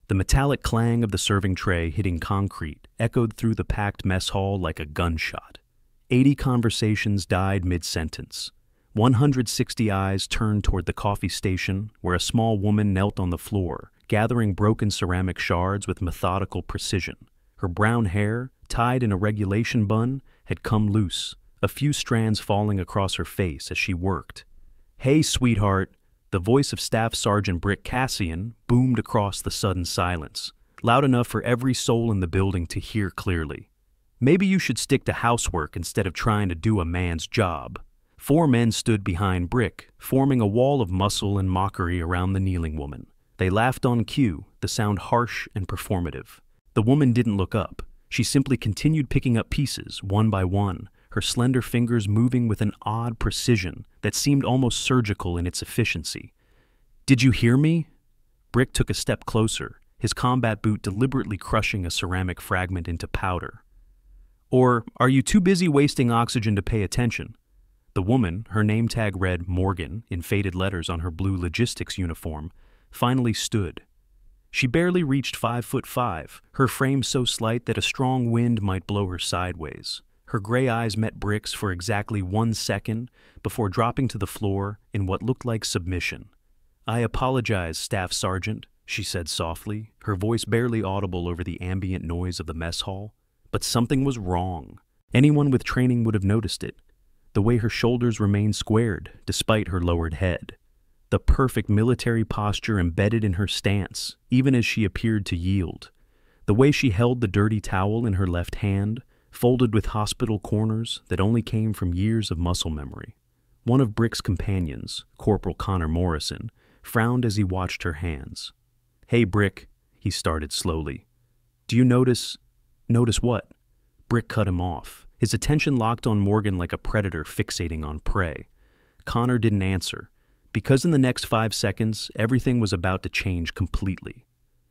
The metallic clang of the serving tray hitting concrete echoed through the packed mess hall like a gunshot. 80 conversations died mid-sentence. 160 eyes turned toward the coffee station, where a small woman knelt on the floor, gathering broken ceramic shards with methodical precision. Her brown hair, tied in a regulation bun, had come loose, a few strands falling across her face as she worked. "Hey, sweetheart," the voice of Staff Sergeant Brick Cassian boomed across the sudden silence, loud enough for every soul in the building to hear clearly. "Maybe you should stick to housework instead of trying to do a man's job." 4 men stood behind Brick, forming a wall of muscle and mockery around the kneeling woman. They laughed on cue, the sound harsh and performative. The woman didn't look up. She simply continued picking up pieces, one by one, her slender fingers moving with an odd precision that seemed almost surgical in its efficiency. "Did you hear me?" Brick took a step closer, his combat boot deliberately crushing a ceramic fragment into powder. "Or are you too busy wasting oxygen to pay attention?" The woman, her name tag read Morgan in faded letters on her blue logistics uniform, finally stood. She barely reached 5'5", her frame so slight that a strong wind might blow her sideways. Her gray eyes met Brick's for exactly 1 second before dropping to the floor in what looked like submission. "I apologize, Staff Sergeant," she said softly, her voice barely audible over the ambient noise of the mess hall. But something was wrong. Anyone with training would have noticed it. The way her shoulders remained squared, despite her lowered head. The perfect military posture embedded in her stance, even as she appeared to yield. The way she held the dirty towel in her left hand, folded with hospital corners that only came from years of muscle memory. One of Brick's companions, Corporal Connor Morrison, frowned as he watched her hands. "Hey, Brick," he started slowly. "Do you notice—" "Notice what?" Brick cut him off, his attention locked on Morgan like a predator fixating on prey. Connor didn't answer, because in the next 5 seconds, everything was about to change completely.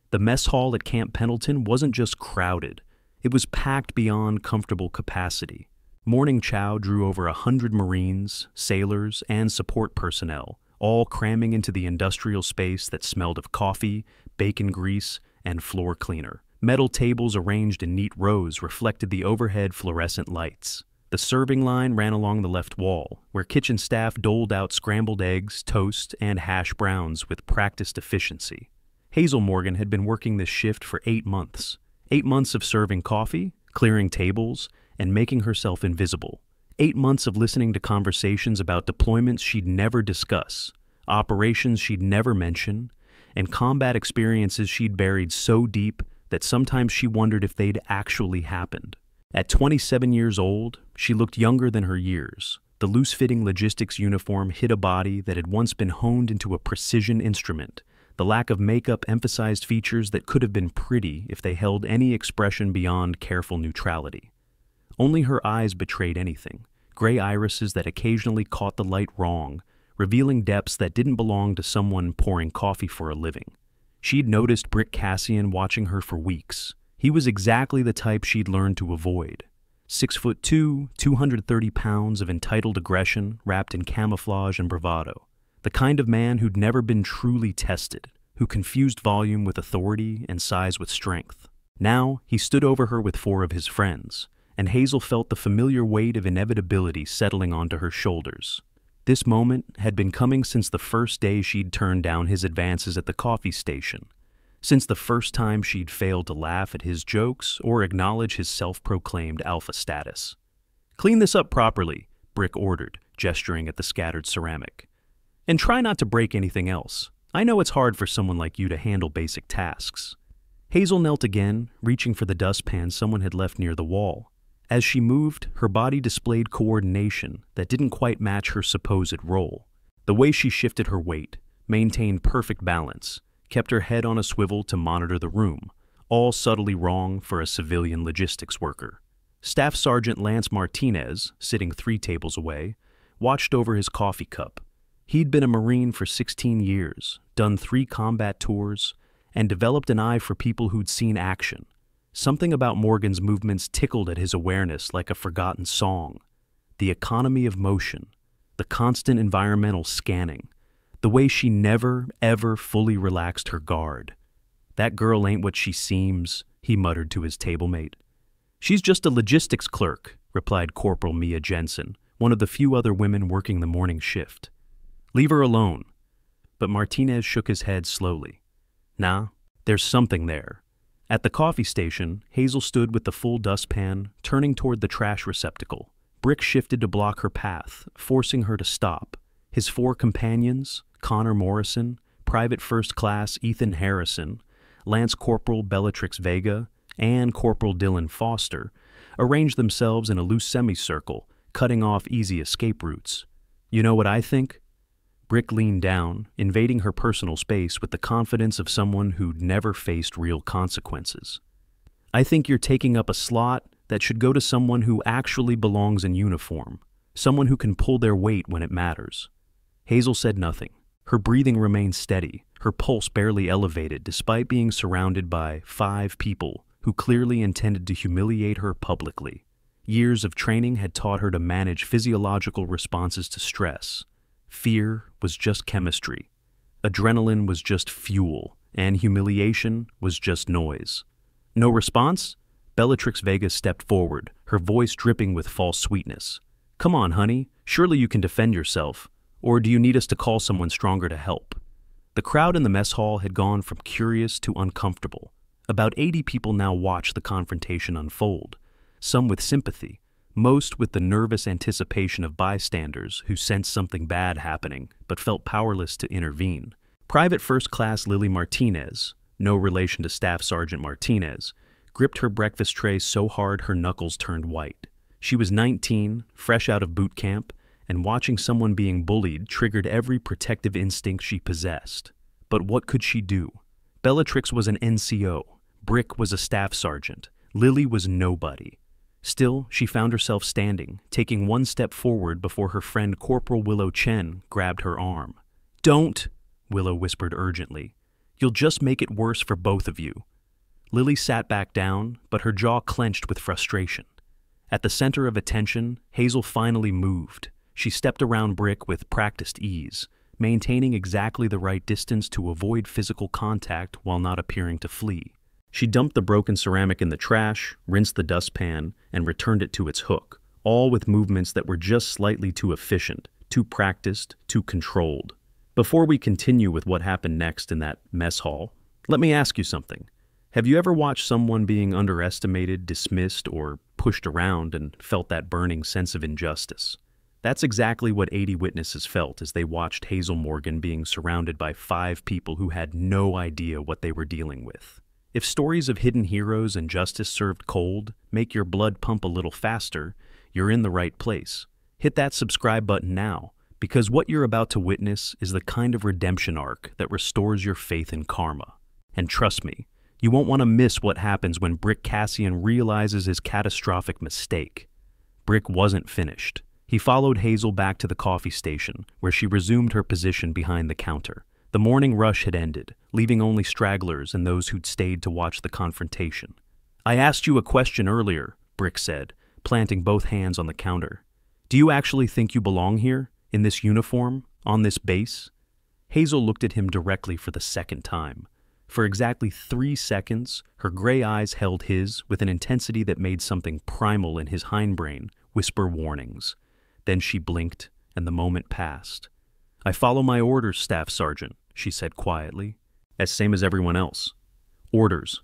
The mess hall at Camp Pendleton wasn't just crowded, it was packed beyond comfortable capacity. Morning chow drew over 100 Marines, sailors, and support personnel, all cramming into the industrial space that smelled of coffee, bacon grease, and floor cleaner. Metal tables arranged in neat rows reflected the overhead fluorescent lights. The serving line ran along the left wall, where kitchen staff doled out scrambled eggs, toast, and hash browns with practiced efficiency. Hazel Morgan had been working this shift for 8 months. 8 months of serving coffee, clearing tables, and making herself invisible. 8 months of listening to conversations about deployments she'd never discuss, operations she'd never mention, and combat experiences she'd buried so deep that sometimes she wondered if they'd actually happened. At 27 years old, she looked younger than her years. The loose-fitting logistics uniform hid a body that had once been honed into a precision instrument. The lack of makeup emphasized features that could have been pretty if they held any expression beyond careful neutrality. Only her eyes betrayed anything, gray irises that occasionally caught the light wrong, revealing depths that didn't belong to someone pouring coffee for a living. She'd noticed Brick Cassian watching her for weeks. He was exactly the type she'd learned to avoid. 6'2", 230 pounds of entitled aggression wrapped in camouflage and bravado. The kind of man who'd never been truly tested, who confused volume with authority and size with strength. Now, he stood over her with 4 of his friends, and Hazel felt the familiar weight of inevitability settling onto her shoulders. This moment had been coming since the first day she'd turned down his advances at the coffee station, since the first time she'd failed to laugh at his jokes or acknowledge his self-proclaimed alpha status. "Clean this up properly," Brick ordered, gesturing at the scattered ceramic. "And try not to break anything else. I know it's hard for someone like you to handle basic tasks." Hazel knelt again, reaching for the dustpan someone had left near the wall. As she moved, her body displayed coordination that didn't quite match her supposed role. The way she shifted her weight, maintained perfect balance, kept her head on a swivel to monitor the room, all subtly wrong for a civilian logistics worker. Staff Sergeant Lance Martinez, sitting 3 tables away, watched over his coffee cup. He'd been a Marine for 16 years, done 3 combat tours, and developed an eye for people who'd seen action. Something about Morgan's movements tickled at his awareness like a forgotten song. The economy of motion, the constant environmental scanning, the way she never, ever fully relaxed her guard. "That girl ain't what she seems," he muttered to his table mate. "She's just a logistics clerk," replied Corporal Mia Jensen, one of the few other women working the morning shift. "Leave her alone." But Martinez shook his head slowly. "Nah, there's something there." At the coffee station, Hazel stood with the full dustpan, turning toward the trash receptacle. Brick shifted to block her path, forcing her to stop. His four companions, Connor Morrison, Private First Class Ethan Harrison, Lance Corporal Bellatrix Vega, and Corporal Dylan Foster, arranged themselves in a loose semicircle, cutting off easy escape routes. "You know what I think?" Brick leaned down, invading her personal space with the confidence of someone who'd never faced real consequences. "I think you're taking up a slot that should go to someone who actually belongs in uniform, someone who can pull their weight when it matters." Hazel said nothing. Her breathing remained steady, her pulse barely elevated despite being surrounded by 5 people who clearly intended to humiliate her publicly. Years of training had taught her to manage physiological responses to stress. Fear was just chemistry. Adrenaline was just fuel, and humiliation was just noise. "No response?" Bellatrix Vega stepped forward, her voice dripping with false sweetness. "Come on, honey, surely you can defend yourself. Or do you need us to call someone stronger to help?" The crowd in the mess hall had gone from curious to uncomfortable. About 80 people now watched the confrontation unfold, some with sympathy, most with the nervous anticipation of bystanders who sensed something bad happening but felt powerless to intervene. Private First Class Lily Martinez, no relation to Staff Sergeant Martinez, gripped her breakfast tray so hard her knuckles turned white. She was 19, fresh out of boot camp, and watching someone being bullied triggered every protective instinct she possessed. But what could she do? Bellatrix was an NCO, Brick was a staff sergeant, Lily was nobody. Still, she found herself standing, taking one step forward before her friend Corporal Willow Chen grabbed her arm. "Don't," Willow whispered urgently. "You'll just make it worse for both of you." Lily sat back down, but her jaw clenched with frustration. At the center of attention, Hazel finally moved. She stepped around Brick with practiced ease, maintaining exactly the right distance to avoid physical contact while not appearing to flee. She dumped the broken ceramic in the trash, rinsed the dustpan, and returned it to its hook, all with movements that were just slightly too efficient, too practiced, too controlled. Before we continue with what happened next in that mess hall, let me ask you something. Have you ever watched someone being underestimated, dismissed, or pushed around and felt that burning sense of injustice? That's exactly what 80 witnesses felt as they watched Hazel Morgan being surrounded by 5 people who had no idea what they were dealing with. If stories of hidden heroes and justice served cold make your blood pump a little faster, you're in the right place. Hit that subscribe button now, because what you're about to witness is the kind of redemption arc that restores your faith in karma. And trust me, you won't want to miss what happens when Brick Cassian realizes his catastrophic mistake. Brick wasn't finished. He followed Hazel back to the coffee station, where she resumed her position behind the counter. The morning rush had ended, leaving only stragglers and those who'd stayed to watch the confrontation. "I asked you a question earlier," Brick said, planting both hands on the counter. "Do you actually think you belong here, in this uniform, on this base?" Hazel looked at him directly for the second time. For exactly 3 seconds, her gray eyes held his with an intensity that made something primal in his hindbrain whisper warnings. Then she blinked, and the moment passed. "I follow my orders, Staff Sergeant," she said quietly. "As same as everyone else." "Orders."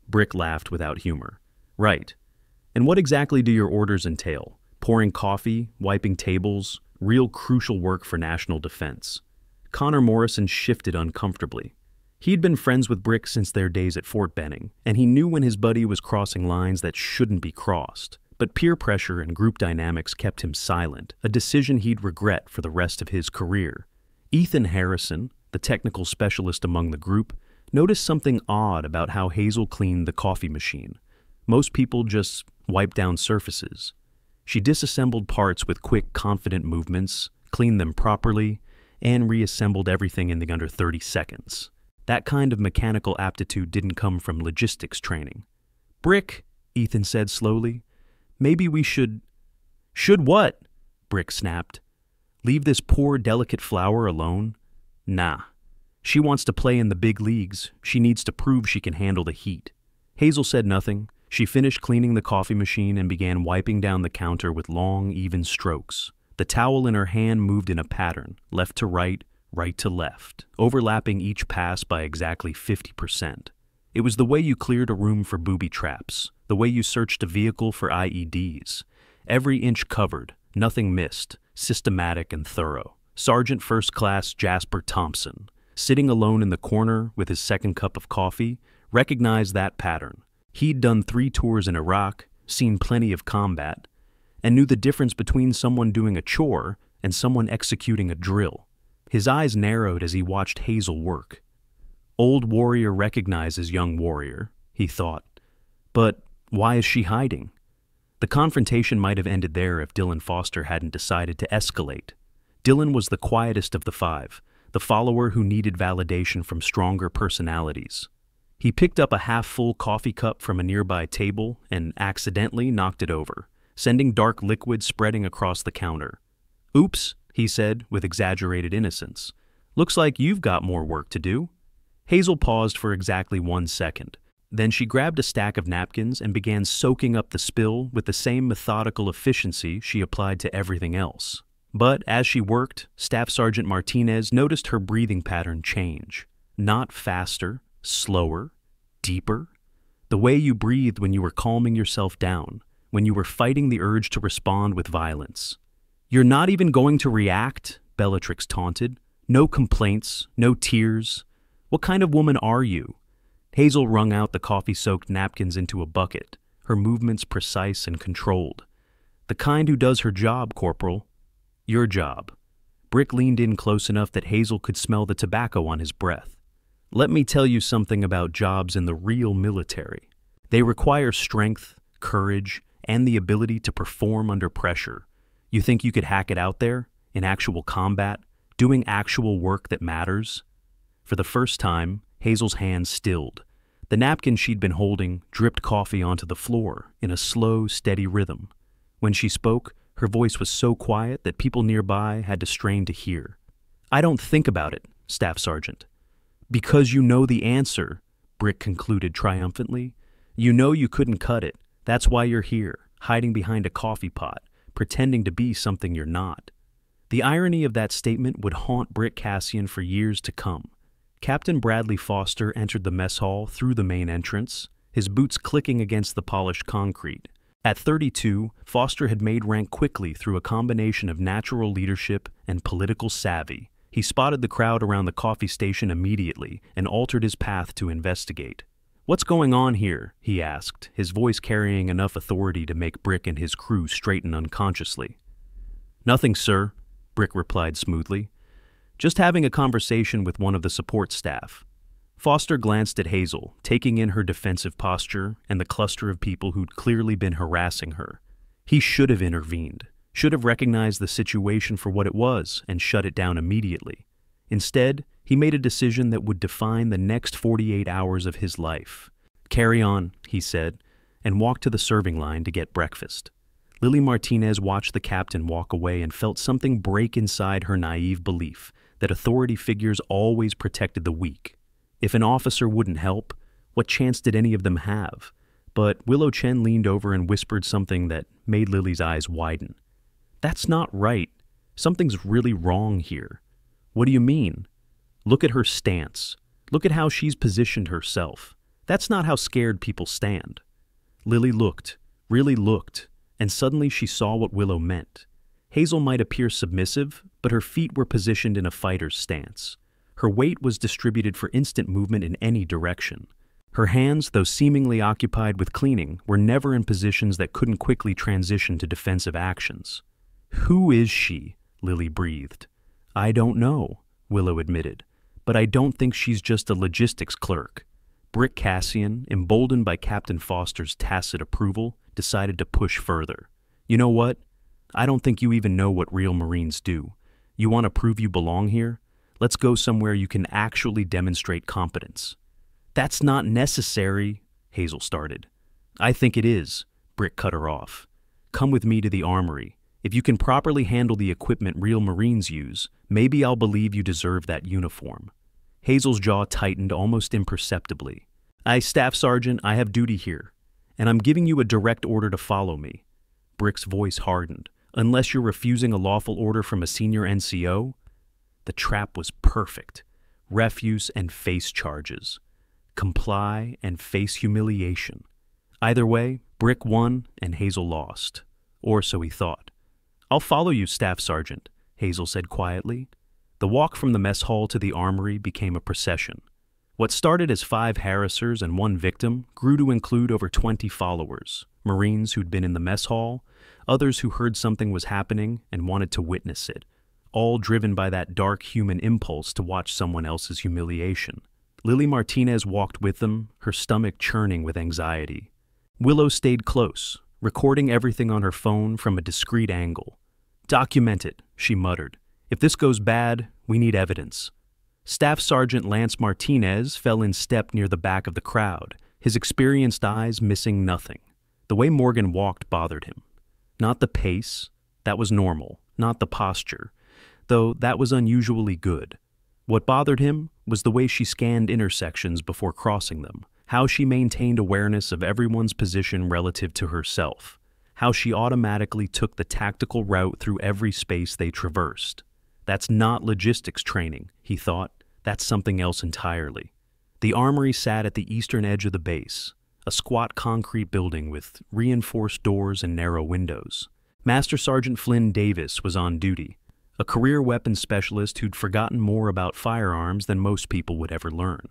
Brick laughed without humor. "Right. And what exactly do your orders entail? Pouring coffee, wiping tables, real crucial work for national defense." Connor Morrison shifted uncomfortably. He'd been friends with Brick since their days at Fort Benning, and he knew when his buddy was crossing lines that shouldn't be crossed. But peer pressure and group dynamics kept him silent, a decision he'd regret for the rest of his career. Ethan Harrison, the technical specialist among the group, noticed something odd about how Hazel cleaned the coffee machine. Most people just wiped down surfaces. She disassembled parts with quick, confident movements, cleaned them properly, and reassembled everything in the under 30 seconds. That kind of mechanical aptitude didn't come from logistics training. "Brick," Ethan said slowly, "maybe we should—" "Should what?" Brick snapped. "Leave this poor, delicate flower alone? Nah. She wants to play in the big leagues. She needs to prove she can handle the heat. Hazel said nothing. She finished cleaning the coffee machine and began wiping down the counter with long, even strokes. The towel in her hand moved in a pattern, left to right to left, overlapping each pass by exactly 50%. It was the way you cleared a room for booby traps, the way you searched a vehicle for IEDs. Every inch covered, nothing missed, systematic and thorough. Sergeant First Class Jasper Thompson, sitting alone in the corner with his second cup of coffee, recognized that pattern. He'd done 3 tours in Iraq, seen plenty of combat, and knew the difference between someone doing a chore and someone executing a drill. His eyes narrowed as he watched Hazel work. Old warrior recognizes young warrior, he thought. But why is she hiding? The confrontation might have ended there if Dylan Foster hadn't decided to escalate. Dylan was the quietest of the 5, the follower who needed validation from stronger personalities. He picked up a half-full coffee cup from a nearby table and accidentally knocked it over, sending dark liquid spreading across the counter. "Oops," he said with exaggerated innocence. "Looks like you've got more work to do." Hazel paused for exactly 1 second. Then she grabbed a stack of napkins and began soaking up the spill with the same methodical efficiency she applied to everything else. But as she worked, Staff Sergeant Martinez noticed her breathing pattern change. Not faster, slower, deeper. The way you breathed when you were calming yourself down, when you were fighting the urge to respond with violence. "You're not even going to react?" Bellatrix taunted. "No complaints, no tears. What kind of woman are you?" Hazel wrung out the coffee-soaked napkins into a bucket, her movements precise and controlled. "The kind who does her job, Corporal." "Your job." Brick leaned in close enough that Hazel could smell the tobacco on his breath. "Let me tell you something about jobs in the real military. They require strength, courage, and the ability to perform under pressure. You think you could hack it out there, in actual combat, doing actual work that matters?" For the first time, Hazel's hands stilled. The napkin she'd been holding dripped coffee onto the floor in a slow, steady rhythm. When she spoke, her voice was so quiet that people nearby had to strain to hear. "I don't think about it, Staff Sergeant." "Because you know the answer," Brick concluded triumphantly. "You know you couldn't cut it. That's why you're here, hiding behind a coffee pot, pretending to be something you're not." The irony of that statement would haunt Brick Cassian for years to come. Captain Bradley Foster entered the mess hall through the main entrance, his boots clicking against the polished concrete. At 32, Foster had made rank quickly through a combination of natural leadership and political savvy. He spotted the crowd around the coffee station immediately and altered his path to investigate. "What's going on here?" he asked, his voice carrying enough authority to make Brick and his crew straighten unconsciously. "Nothing, sir," Brick replied smoothly. "Just having a conversation with one of the support staff." Foster glanced at Hazel, taking in her defensive posture and the cluster of people who'd clearly been harassing her. He should have intervened, should have recognized the situation for what it was and shut it down immediately. Instead, he made a decision that would define the next 48 hours of his life. "Carry on," he said, and walked to the serving line to get breakfast. Lily Martinez watched the captain walk away and felt something break inside her naive belief that authority figures always protected the weak. If an officer wouldn't help, what chance did any of them have? But Willow Chen leaned over and whispered something that made Lily's eyes widen. "That's not right. Something's really wrong here." "What do you mean?" "Look at her stance. Look at how she's positioned herself. That's not how scared people stand." Lily looked, really looked, and suddenly she saw what Willow meant. Hazel might appear submissive, but her feet were positioned in a fighter's stance. Her weight was distributed for instant movement in any direction. Her hands, though seemingly occupied with cleaning, were never in positions that couldn't quickly transition to defensive actions. "Who is she?" Lily breathed. "I don't know," Willow admitted, "but I don't think she's just a logistics clerk." Brick Cassian, emboldened by Captain Foster's tacit approval, decided to push further. "You know what? I don't think you even know what real Marines do. You want to prove you belong here? Let's go somewhere you can actually demonstrate competence." "That's not necessary," Hazel started. "I think it is," Brick cut her off. "Come with me to the armory. If you can properly handle the equipment real Marines use, maybe I'll believe you deserve that uniform." Hazel's jaw tightened almost imperceptibly. Staff Sergeant, I have duty here, and I'm giving you a direct order to follow me. Brick's voice hardened. Unless you're refusing a lawful order from a senior NCO? The trap was perfect. Refuse and face charges. Comply and face humiliation. Either way, Brick won and Hazel lost. Or so he thought. I'll follow you, Staff Sergeant, Hazel said quietly. The walk from the mess hall to the armory became a procession. What started as 5 harassers and 1 victim grew to include over 20 followers, Marines who'd been in the mess hall, others who heard something was happening and wanted to witness it, all driven by that dark human impulse to watch someone else's humiliation. Lily Martinez walked with them, her stomach churning with anxiety. Willow stayed close, recording everything on her phone from a discreet angle. "Document it," she muttered. "If this goes bad, we need evidence." Staff Sergeant Lance Martinez fell in step near the back of the crowd, his experienced eyes missing nothing. The way Morgan walked bothered him. Not the pace, that was normal, not the posture, though that was unusually good. What bothered him was the way she scanned intersections before crossing them, how she maintained awareness of everyone's position relative to herself, how she automatically took the tactical route through every space they traversed. That's not logistics training, he thought. That's something else entirely. The armory sat at the eastern edge of the base, a squat concrete building with reinforced doors and narrow windows. Master Sergeant Flynn Davis was on duty, a career weapons specialist who'd forgotten more about firearms than most people would ever learn.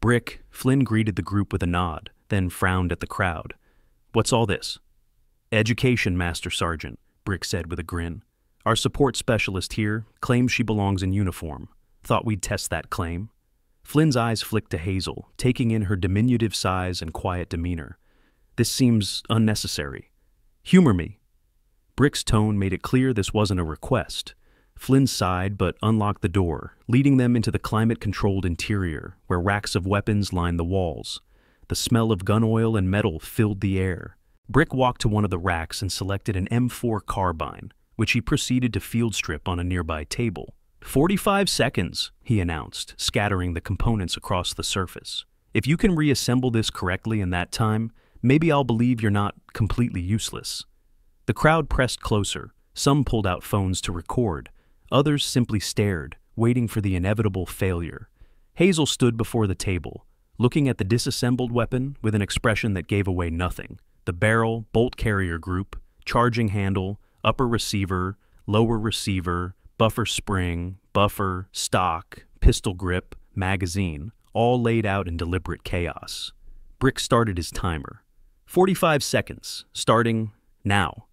Brick, Flynn greeted the group with a nod, then frowned at the crowd. "What's all this?" "Education, Master Sergeant," Brick said with a grin. "Our support specialist here claims she belongs in uniform. Thought we'd test that claim." Flynn's eyes flicked to Hazel, taking in her diminutive size and quiet demeanor. "This seems unnecessary. Humor me." Brick's tone made it clear this wasn't a request. Flynn sighed but unlocked the door, leading them into the climate-controlled interior, where racks of weapons lined the walls. The smell of gun oil and metal filled the air. Brick walked to one of the racks and selected an M4 carbine, which he proceeded to field strip on a nearby table. 45 seconds, he announced, scattering the components across the surface. "If you can reassemble this correctly in that time, maybe I'll believe you're not completely useless." The crowd pressed closer. Some pulled out phones to record. Others simply stared, waiting for the inevitable failure. Hazel stood before the table, looking at the disassembled weapon with an expression that gave away nothing. The barrel, bolt carrier group, charging handle, upper receiver, lower receiver, buffer spring, buffer, stock, pistol grip, magazine, all laid out in deliberate chaos. Brick started his timer. 45 seconds, starting now.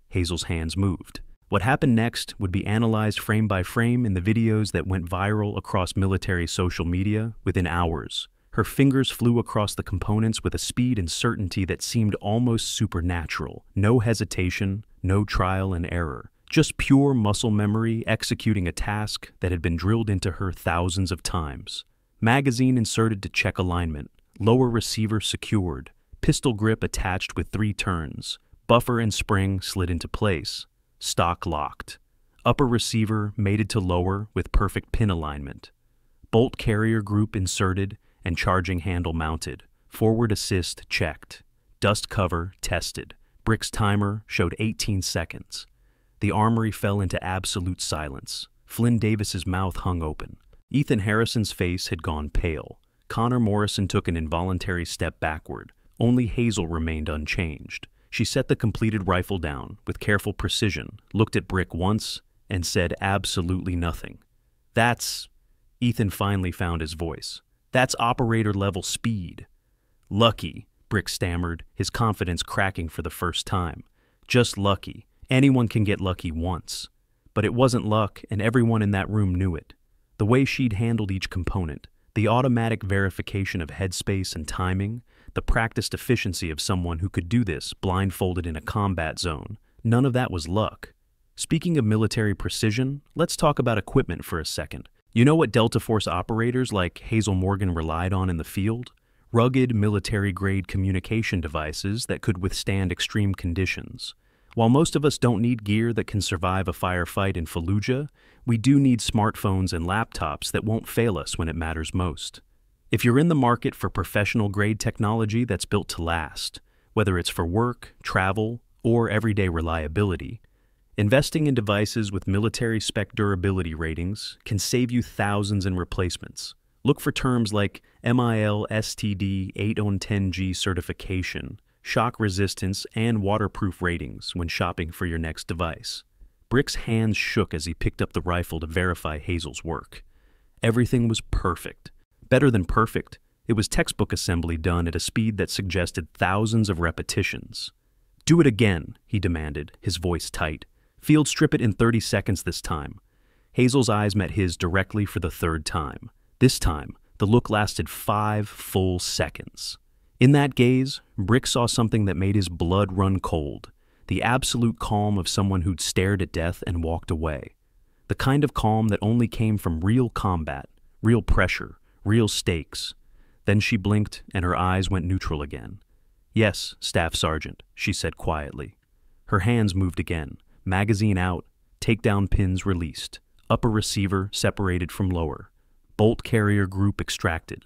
Hazel's hands moved. What happened next would be analyzed frame by frame in the videos that went viral across military social media within hours. Her fingers flew across the components with a speed and certainty that seemed almost supernatural. No hesitation, no trial and error. Just pure muscle memory executing a task that had been drilled into her thousands of times. Magazine inserted to check alignment. Lower receiver secured. Pistol grip attached with 3 turns. Buffer and spring slid into place. Stock locked. Upper receiver mated to lower with perfect pin alignment. Bolt carrier group inserted and charging handle mounted. Forward assist checked. Dust cover tested. Brick's timer showed 18 seconds. The armory fell into absolute silence. Flynn Davis's mouth hung open. Ethan Harrison's face had gone pale. Connor Morrison took an involuntary step backward. Only Hazel remained unchanged. She set the completed rifle down with careful precision, looked at Brick once, and said absolutely nothing. "That's..." Ethan finally found his voice. "That's operator-level speed." "Lucky," Brick stammered, his confidence cracking for the first time. "Just lucky. Anyone can get lucky once." But it wasn't luck, and everyone in that room knew it. The way she'd handled each component, the automatic verification of headspace and timing, the practiced efficiency of someone who could do this blindfolded in a combat zone, none of that was luck. Speaking of military precision, let's talk about equipment for a second. You know what Delta Force operators like Hazel Morgan relied on in the field? Rugged military-grade communication devices that could withstand extreme conditions. While most of us don't need gear that can survive a firefight in Fallujah, we do need smartphones and laptops that won't fail us when it matters most. If you're in the market for professional-grade technology that's built to last, whether it's for work, travel, or everyday reliability, investing in devices with military-spec durability ratings can save you thousands in replacements. Look for terms like MIL STD 8on10G certification, shock resistance, and waterproof ratings when shopping for your next device. Brick's hands shook as he picked up the rifle to verify Hazel's work. Everything was perfect. Better than perfect. It was textbook assembly done at a speed that suggested thousands of repetitions. "Do it again," he demanded, his voice tight. "Field strip it in 30 seconds this time." Hazel's eyes met his directly for the third time. This time, the look lasted 5 full seconds. In that gaze, Brick saw something that made his blood run cold. The absolute calm of someone who'd stared at death and walked away. The kind of calm that only came from real combat, real pressure, real stakes. Then she blinked and her eyes went neutral again. "Yes, Staff Sergeant," she said quietly. Her hands moved again, magazine out, takedown pins released, upper receiver separated from lower, bolt carrier group extracted,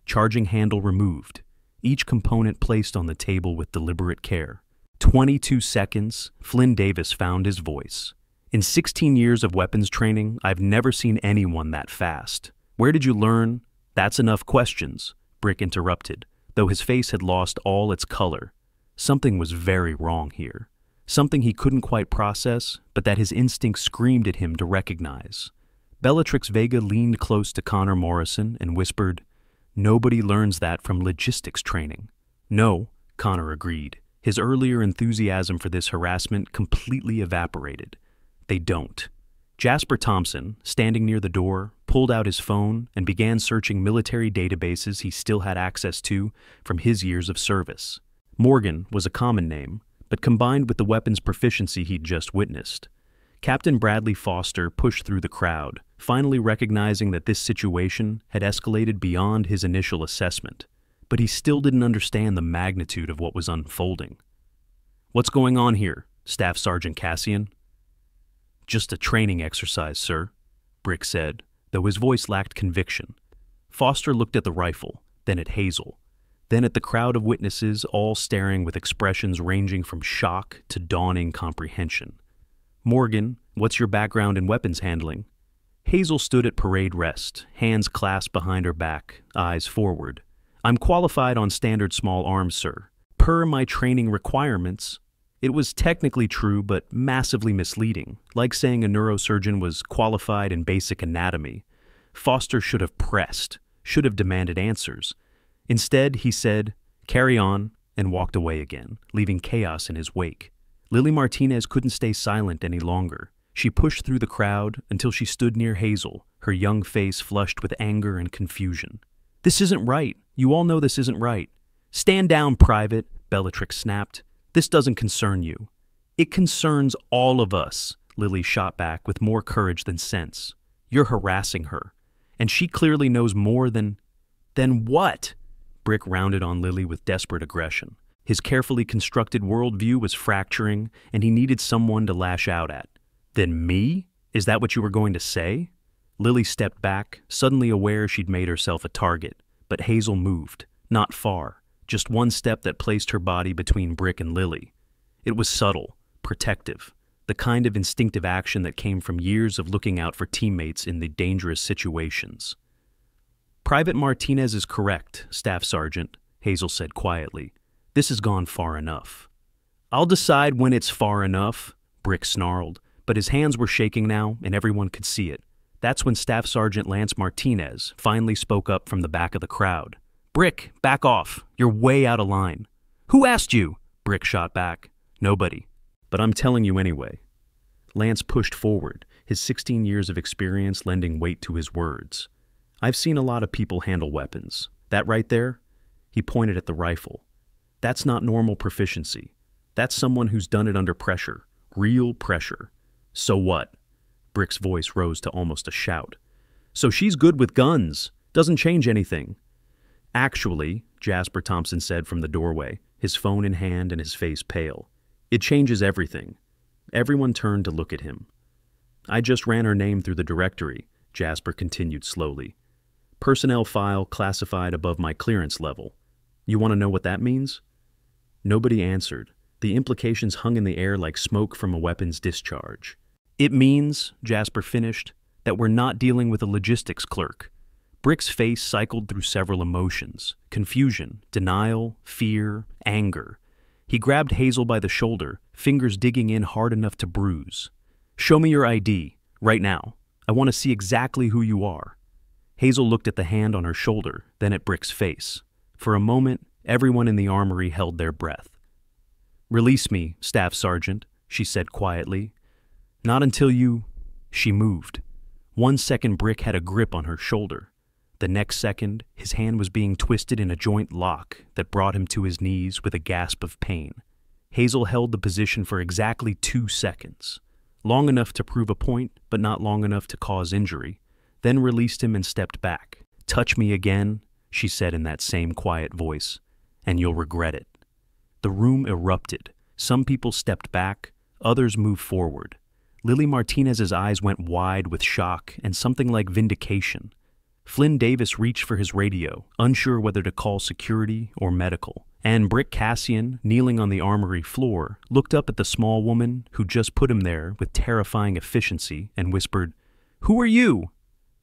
charging handle removed, each component placed on the table with deliberate care. 22 seconds, Flynn Davis found his voice. "In 16 years of weapons training, I've never seen anyone that fast. Where did you learn?" "That's enough questions," Brick interrupted, though his face had lost all its color. Something was very wrong here. Something he couldn't quite process, but that his instincts screamed at him to recognize. Bellatrix Vega leaned close to Connor Morrison and whispered, "Nobody learns that from logistics training." "No," Connor agreed. His earlier enthusiasm for this harassment completely evaporated. "They don't." Jasper Thompson, standing near the door, pulled out his phone and began searching military databases he still had access to from his years of service. Morgan was a common name, but combined with the weapons proficiency he'd just witnessed. Captain Bradley Foster pushed through the crowd, finally recognizing that this situation had escalated beyond his initial assessment, but he still didn't understand the magnitude of what was unfolding. "What's going on here, Staff Sergeant Cassian?" "Just a training exercise, sir," Brick said, though his voice lacked conviction. Foster looked at the rifle, then at Hazel, then at the crowd of witnesses, all staring with expressions ranging from shock to dawning comprehension. "Morgan, what's your background in weapons handling?" Hazel stood at parade rest, hands clasped behind her back, eyes forward. "I'm qualified on standard small arms, sir. Per my training requirements." It was technically true, but massively misleading, like saying a neurosurgeon was qualified in basic anatomy. Foster should have pressed, should have demanded answers. Instead, he said, "Carry on," and walked away again, leaving chaos in his wake. Lily Martinez couldn't stay silent any longer. She pushed through the crowd until she stood near Hazel, her young face flushed with anger and confusion. "This isn't right. You all know this isn't right." "Stand down, Private," Bellatrix snapped. "This doesn't concern you." "It concerns all of us," Lily shot back with more courage than sense. "You're harassing her, and she clearly knows more than..." "Then what?" Brick rounded on Lily with desperate aggression. His carefully constructed worldview was fracturing, and he needed someone to lash out at. "Then me? Is that what you were going to say?" Lily stepped back, suddenly aware she'd made herself a target, but Hazel moved, not far, just one step that placed her body between Brick and Lily. It was subtle, protective, the kind of instinctive action that came from years of looking out for teammates in the dangerous situations. "Private Martinez is correct, Staff Sergeant," Hazel said quietly. "This has gone far enough." "I'll decide when it's far enough," Brick snarled, but his hands were shaking now and everyone could see it. That's when Staff Sergeant Lance Martinez finally spoke up from the back of the crowd. "Brick, back off. You're way out of line." "Who asked you?" Brick shot back. "Nobody. But I'm telling you anyway." Lance pushed forward, his 16 years of experience lending weight to his words. "I've seen a lot of people handle weapons. That right there?" He pointed at the rifle. "That's not normal proficiency. That's someone who's done it under pressure. Real pressure." "So what?" Brick's voice rose to almost a shout. "So she's good with guns. Doesn't change anything." "Actually," Jasper Thompson said from the doorway, his phone in hand and his face pale, It changes everything. Everyone turned to look at him. I just ran her name through the directory, Jasper continued slowly. Personnel file classified above my clearance level. You want to know what that means? Nobody answered. The implications hung in the air like smoke from a weapon's discharge. It means, Jasper finished, that we're not dealing with a logistics clerk. Brick's face cycled through several emotions: confusion, denial, fear, anger. He grabbed Hazel by the shoulder, fingers digging in hard enough to bruise. Show me your ID, right now. I want to see exactly who you are. Hazel looked at the hand on her shoulder, then at Brick's face. For a moment, everyone in the armory held their breath. Release me, Staff Sergeant, she said quietly. Not until you... She moved. 1 second Brick had a grip on her shoulder. The next second, his hand was being twisted in a joint lock that brought him to his knees with a gasp of pain. Hazel held the position for exactly 2 seconds. Long enough to prove a point, but not long enough to cause injury, then released him and stepped back. Touch me again, she said in that same quiet voice, and you'll regret it. The room erupted. Some people stepped back, others moved forward. Lily Martinez's eyes went wide with shock and something like vindication. Flynn Davis reached for his radio, unsure whether to call security or medical. And Brick Cassian, kneeling on the armory floor, looked up at the small woman who just put him there with terrifying efficiency and whispered, "Who are you?"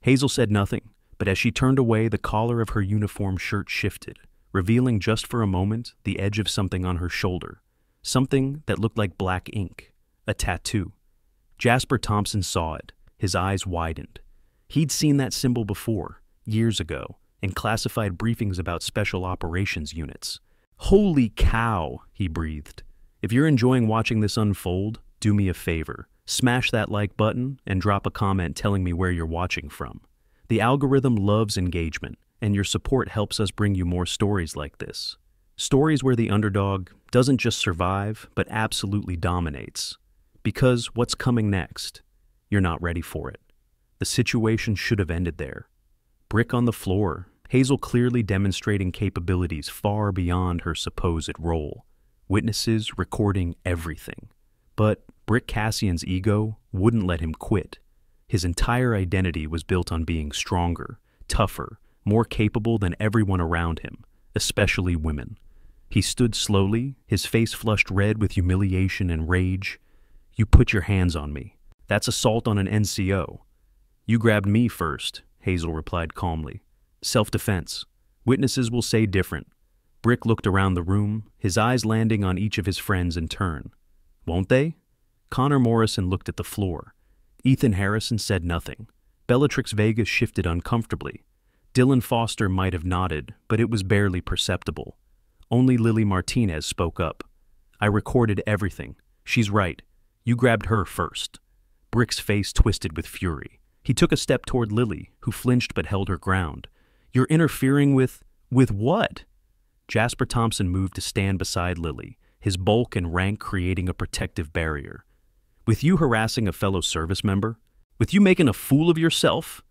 Hazel said nothing, but as she turned away, the collar of her uniform shirt shifted, revealing just for a moment the edge of something on her shoulder, something that looked like black ink, a tattoo. Jasper Thompson saw it. His eyes widened. He'd seen that symbol before, years ago, in classified briefings about special operations units. Holy cow, he breathed. If you're enjoying watching this unfold, do me a favor. Smash that like button and drop a comment telling me where you're watching from. The algorithm loves engagement, and your support helps us bring you more stories like this. Stories where the underdog doesn't just survive, but absolutely dominates. Because what's coming next? You're not ready for it. The situation should have ended there. Brick on the floor, Hazel clearly demonstrating capabilities far beyond her supposed role. Witnesses recording everything. But Brick Cassian's ego wouldn't let him quit. His entire identity was built on being stronger, tougher, more capable than everyone around him, especially women. He stood slowly, his face flushed red with humiliation and rage. You put your hands on me. That's assault on an NCO. You grabbed me first, Hazel replied calmly. Self-defense. Witnesses will say different. Brick looked around the room, his eyes landing on each of his friends in turn. Won't they? Connor Morrison looked at the floor. Ethan Harrison said nothing. Bellatrix Vega shifted uncomfortably. Dylan Foster might have nodded, but it was barely perceptible. Only Lily Martinez spoke up. I recorded everything. She's right. You grabbed her first. Brick's face twisted with fury. He took a step toward Lily, who flinched but held her ground. You're interfering with what? Jasper Thompson moved to stand beside Lily, his bulk and rank creating a protective barrier. With you harassing a fellow service member? With you making a fool of yourself?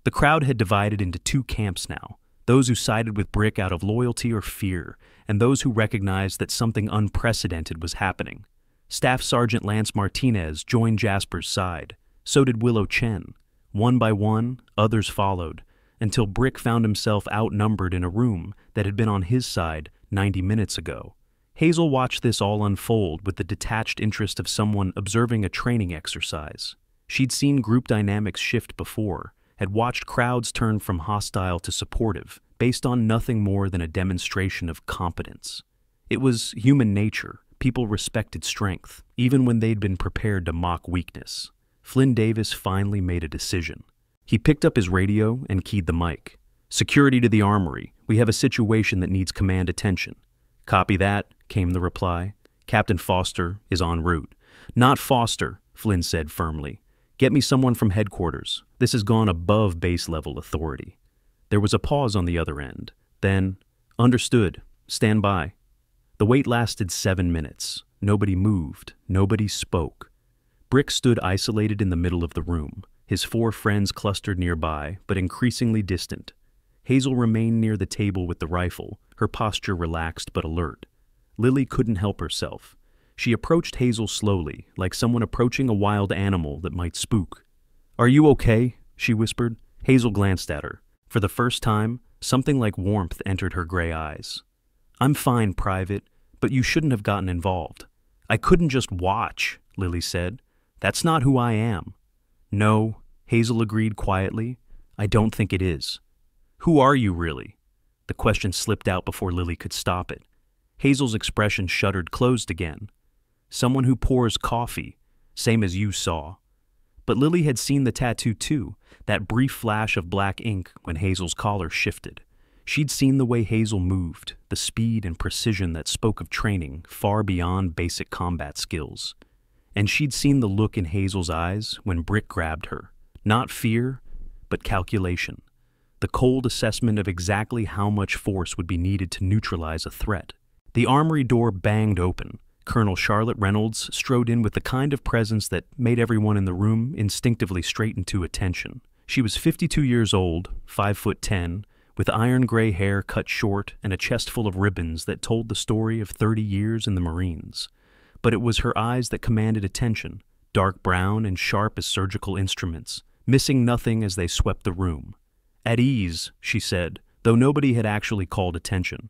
The crowd had divided into two camps now, those who sided with Brick out of loyalty or fear, and those who recognized that something unprecedented was happening. Staff Sergeant Lance Martinez joined Jasper's side. So did Willow Chen. One by one, others followed, until Brick found himself outnumbered in a room that had been on his side 90 minutes ago. Hazel watched this all unfold with the detached interest of someone observing a training exercise. She'd seen group dynamics shift before, had watched crowds turn from hostile to supportive, based on nothing more than a demonstration of competence. It was human nature. People respected strength, even when they'd been prepared to mock weakness. Flynn Davis finally made a decision. He picked up his radio and keyed the mic. Security to the armory. We have a situation that needs command attention. Copy that, came the reply. Captain Foster is en route. Not Foster, Flynn said firmly. Get me someone from headquarters. This has gone above base-level authority. There was a pause on the other end. Then, understood. Stand by. The wait lasted 7 minutes. Nobody moved. Nobody spoke. Brick stood isolated in the middle of the room, his 4 friends clustered nearby, but increasingly distant. Hazel remained near the table with the rifle, her posture relaxed but alert. Lily couldn't help herself. She approached Hazel slowly, like someone approaching a wild animal that might spook. "Are you okay?" she whispered. Hazel glanced at her. For the first time, something like warmth entered her gray eyes. "I'm fine, Private, but you shouldn't have gotten involved." "I couldn't just watch," Lily said. "That's not who I am." "No," Hazel agreed quietly. "I don't think it is." "Who are you really?" The question slipped out before Lily could stop it. Hazel's expression shuttered closed again. "Someone who pours coffee, same as you saw." But Lily had seen the tattoo too, that brief flash of black ink when Hazel's collar shifted. She'd seen the way Hazel moved, the speed and precision that spoke of training far beyond basic combat skills. And she'd seen the look in Hazel's eyes when Brick grabbed her. Not fear, but calculation. The cold assessment of exactly how much force would be needed to neutralize a threat. The armory door banged open. Colonel Charlotte Reynolds strode in with the kind of presence that made everyone in the room instinctively straighten to attention. She was 52 years old, 5'10", with iron gray hair cut short and a chest full of ribbons that told the story of 30 years in the Marines. But it was her eyes that commanded attention, dark brown and sharp as surgical instruments, missing nothing as they swept the room. "At ease," she said, though nobody had actually called attention.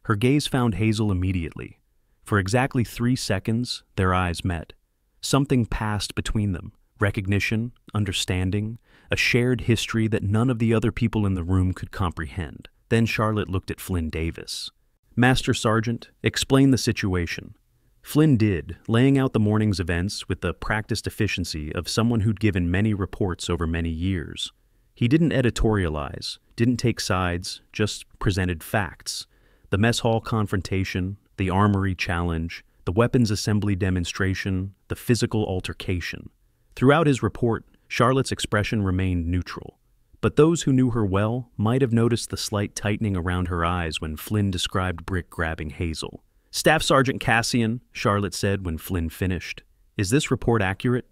Her gaze found Hazel immediately. For exactly 3 seconds, their eyes met. Something passed between them, recognition, understanding, a shared history that none of the other people in the room could comprehend. Then Charlotte looked at Flynn Davis. "Master Sergeant, explain the situation." Flynn did, laying out the morning's events with the practiced efficiency of someone who'd given many reports over many years. He didn't editorialize, didn't take sides, just presented facts. The mess hall confrontation, the armory challenge, the weapons assembly demonstration, the physical altercation. Throughout his report, Charlotte's expression remained neutral. But those who knew her well might have noticed the slight tightening around her eyes when Flynn described Brick grabbing Hazel. "Staff Sergeant Cassian," Charlotte said when Flynn finished. "Is this report accurate?"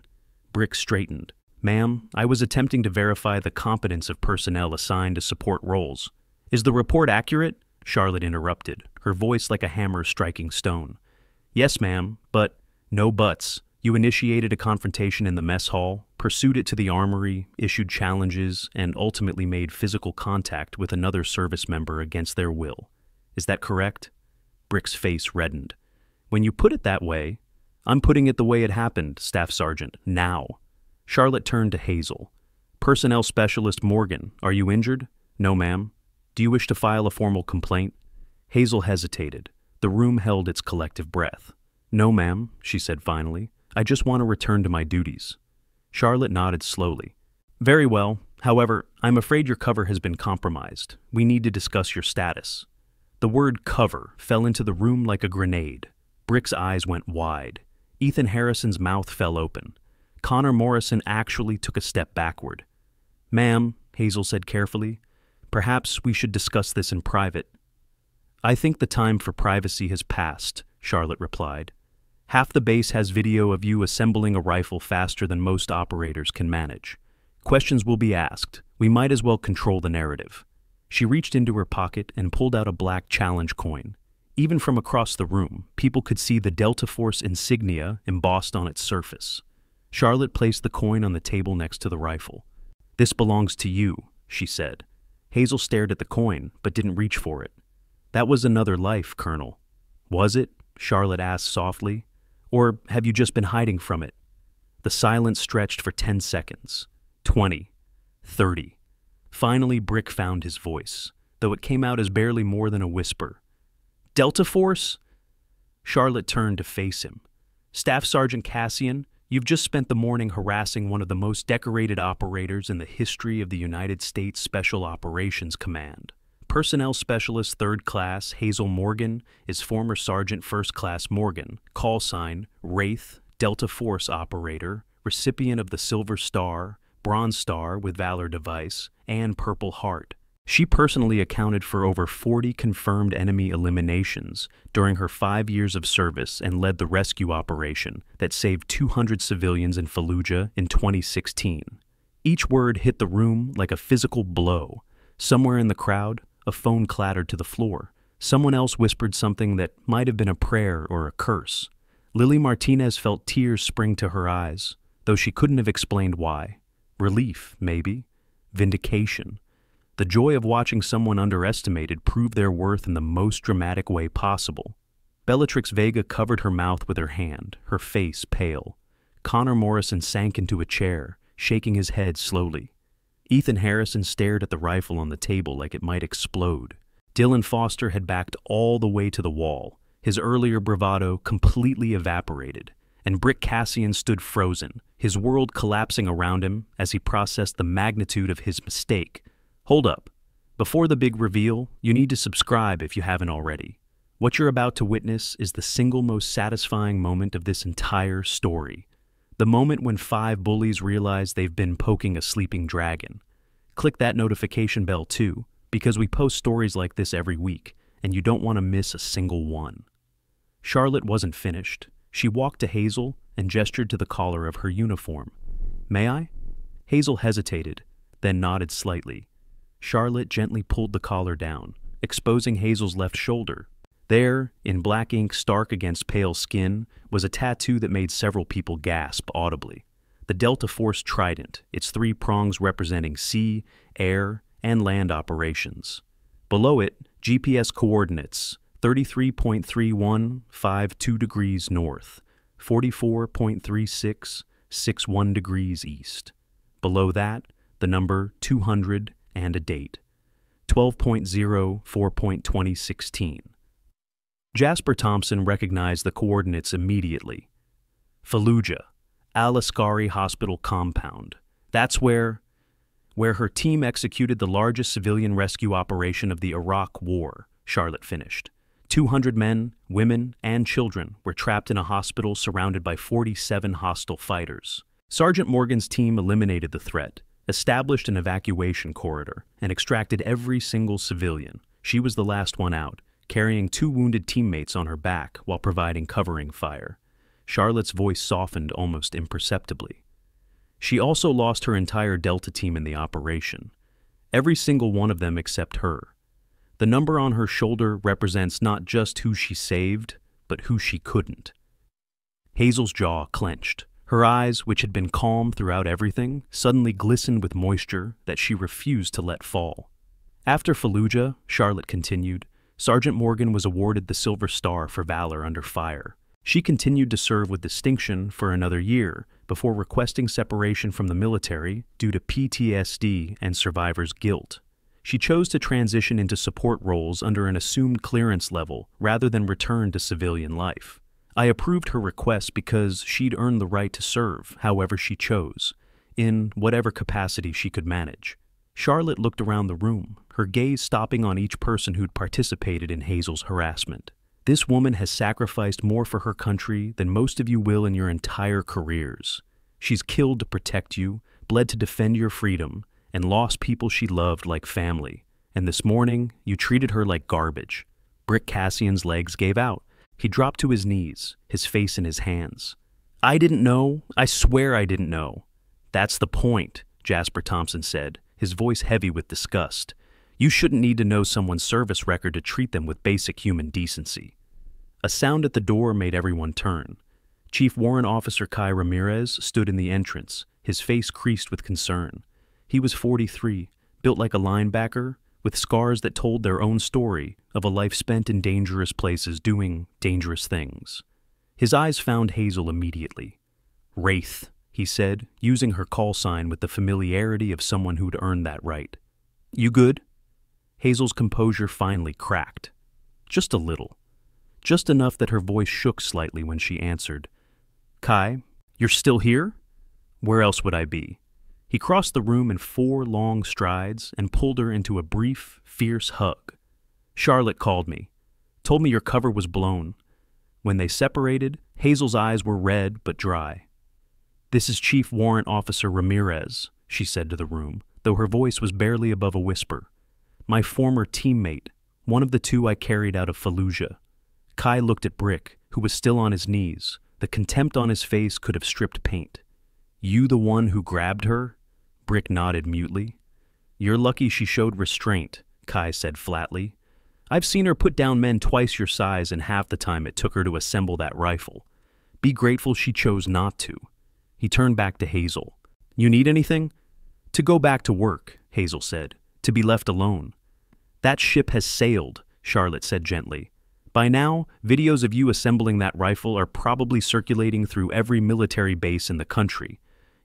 Brick straightened. "Ma'am, I was attempting to verify the competence of personnel assigned to support roles." "Is the report accurate?" Charlotte interrupted, her voice like a hammer striking stone. "Yes, ma'am, but—" "No buts. You initiated a confrontation in the mess hall, pursued it to the armory, issued challenges, and ultimately made physical contact with another service member against their will. Is that correct?" Brick's face reddened. "When you put it that way, I'm putting it the way it happened, Staff Sergeant, now." Charlotte turned to Hazel. "Personnel Specialist Morgan, are you injured?" "No, ma'am." "Do you wish to file a formal complaint?" Hazel hesitated. The room held its collective breath. "No, ma'am," she said finally. "I just want to return to my duties." Charlotte nodded slowly. "Very well. However, I'm afraid your cover has been compromised. We need to discuss your status." The word cover fell into the room like a grenade. Brick's eyes went wide. Ethan Harrison's mouth fell open. Connor Morrison actually took a step backward. "Ma'am," Hazel said carefully, "perhaps we should discuss this in private." "I think the time for privacy has passed," Charlotte replied. "Half the base has video of you assembling a rifle faster than most operators can manage. Questions will be asked. We might as well control the narrative." She reached into her pocket and pulled out a black challenge coin. Even from across the room, people could see the Delta Force insignia embossed on its surface. Charlotte placed the coin on the table next to the rifle. "This belongs to you," she said. Hazel stared at the coin, but didn't reach for it. "That was another life, Colonel." "Was it?" Charlotte asked softly. "Or have you just been hiding from it?" The silence stretched for 10 seconds. 20. 30. Finally, Brick found his voice, though it came out as barely more than a whisper. "Delta Force?" Charlotte turned to face him. "Staff Sergeant Cassian, you've just spent the morning harassing one of the most decorated operators in the history of the United States Special Operations Command. Personnel Specialist 3rd Class Hazel Morgan is former Sergeant 1st Class Morgan, call sign Wraith, Delta Force operator, recipient of the Silver Star, Bronze Star with Valor Device, and Purple Heart. She personally accounted for over 40 confirmed enemy eliminations during her 5 years of service and led the rescue operation that saved 200 civilians in Fallujah in 2016. Each word hit the room like a physical blow. Somewhere in the crowd, a phone clattered to the floor. Someone else whispered something that might have been a prayer or a curse. Lily Martinez felt tears spring to her eyes, though she couldn't have explained why. Relief, maybe. Vindication. The joy of watching someone underestimated prove their worth in the most dramatic way possible. Bellatrix Vega covered her mouth with her hand, her face pale. Connor Morrison sank into a chair, shaking his head slowly. Ethan Harrison stared at the rifle on the table like it might explode. Dylan Foster had backed all the way to the wall, his earlier bravado completely evaporated, and Brick Cassian stood frozen, his world collapsing around him as he processed the magnitude of his mistake. Hold up. Before the big reveal, you need to subscribe if you haven't already. What you're about to witness is the single most satisfying moment of this entire story. The moment when 5 bullies realize they've been poking a sleeping dragon. Click that notification bell too, because we post stories like this every week, and you don't want to miss a single one. Charlotte wasn't finished. She walked to Hazel and gestured to the collar of her uniform. "May I?" Hazel hesitated, then nodded slightly. Charlotte gently pulled the collar down, exposing Hazel's left shoulder. There, in black ink stark against pale skin, was a tattoo that made several people gasp audibly. The Delta Force Trident, its 3 prongs representing sea, air, and land operations. Below it, GPS coordinates, 33.3152 degrees north, 44.3661 degrees east. Below that, the number 200 and a date, 12.04.2016. Jasper Thompson recognized the coordinates immediately. Fallujah, Al-Askari Hospital Compound. That's where her team executed the largest civilian rescue operation of the Iraq War, Charlotte finished. 200 men, women, and children were trapped in a hospital surrounded by 47 hostile fighters. Sergeant Morgan's team eliminated the threat, established an evacuation corridor, and extracted every single civilian. She was the last one out, carrying 2 wounded teammates on her back while providing covering fire. Charlotte's voice softened almost imperceptibly. She also lost her entire Delta team in the operation. Every single one of them except her. The number on her shoulder represents not just who she saved, but who she couldn't. Hazel's jaw clenched. Her eyes, which had been calm throughout everything, suddenly glistened with moisture that she refused to let fall. After Fallujah, Charlotte continued, Sergeant Morgan was awarded the Silver Star for valor under fire. She continued to serve with distinction for another year before requesting separation from the military due to PTSD and survivor's guilt. She chose to transition into support roles under an assumed clearance level rather than return to civilian life. I approved her request because she'd earned the right to serve however she chose, in whatever capacity she could manage. Charlotte looked around the room, her gaze stopping on each person who'd participated in Hazel's harassment. This woman has sacrificed more for her country than most of you will in your entire careers. She's killed to protect you, bled to defend your freedom, and lost people she loved like family. And this morning, you treated her like garbage. Brick Cassian's legs gave out. He dropped to his knees, his face in his hands. "I didn't know. I swear I didn't know." "That's the point," Jasper Thompson said, his voice heavy with disgust. "You shouldn't need to know someone's service record to treat them with basic human decency." A sound at the door made everyone turn. Chief Warrant Officer Kai Ramirez stood in the entrance, his face creased with concern. He was 43, built like a linebacker, with scars that told their own story of a life spent in dangerous places doing dangerous things. His eyes found Hazel immediately. "Wraith," he said, using her call sign with the familiarity of someone who'd earned that right. "You good?" Hazel's composure finally cracked. Just a little. Just enough that her voice shook slightly when she answered. "Kai, you're still here? Where else would I be?" He crossed the room in 4 long strides and pulled her into a brief, fierce hug. "Charlotte called me. Told me your cover was blown." When they separated, Hazel's eyes were red but dry. "This is Chief Warrant Officer Ramirez," she said to the room, though her voice was barely above a whisper. "My former teammate, one of the 2 I carried out of Fallujah." Kai looked at Brick, who was still on his knees. The contempt on his face could have stripped paint. "You the one who grabbed her?" Brick nodded mutely. "You're lucky she showed restraint," Kai said flatly. "I've seen her put down men twice your size in half the time it took her to assemble that rifle. Be grateful she chose not to. He turned back to Hazel. You need anything? To go back to work, Hazel said. To be left alone. That ship has sailed, Charlotte said gently. By now, videos of you assembling that rifle are probably circulating through every military base in the country.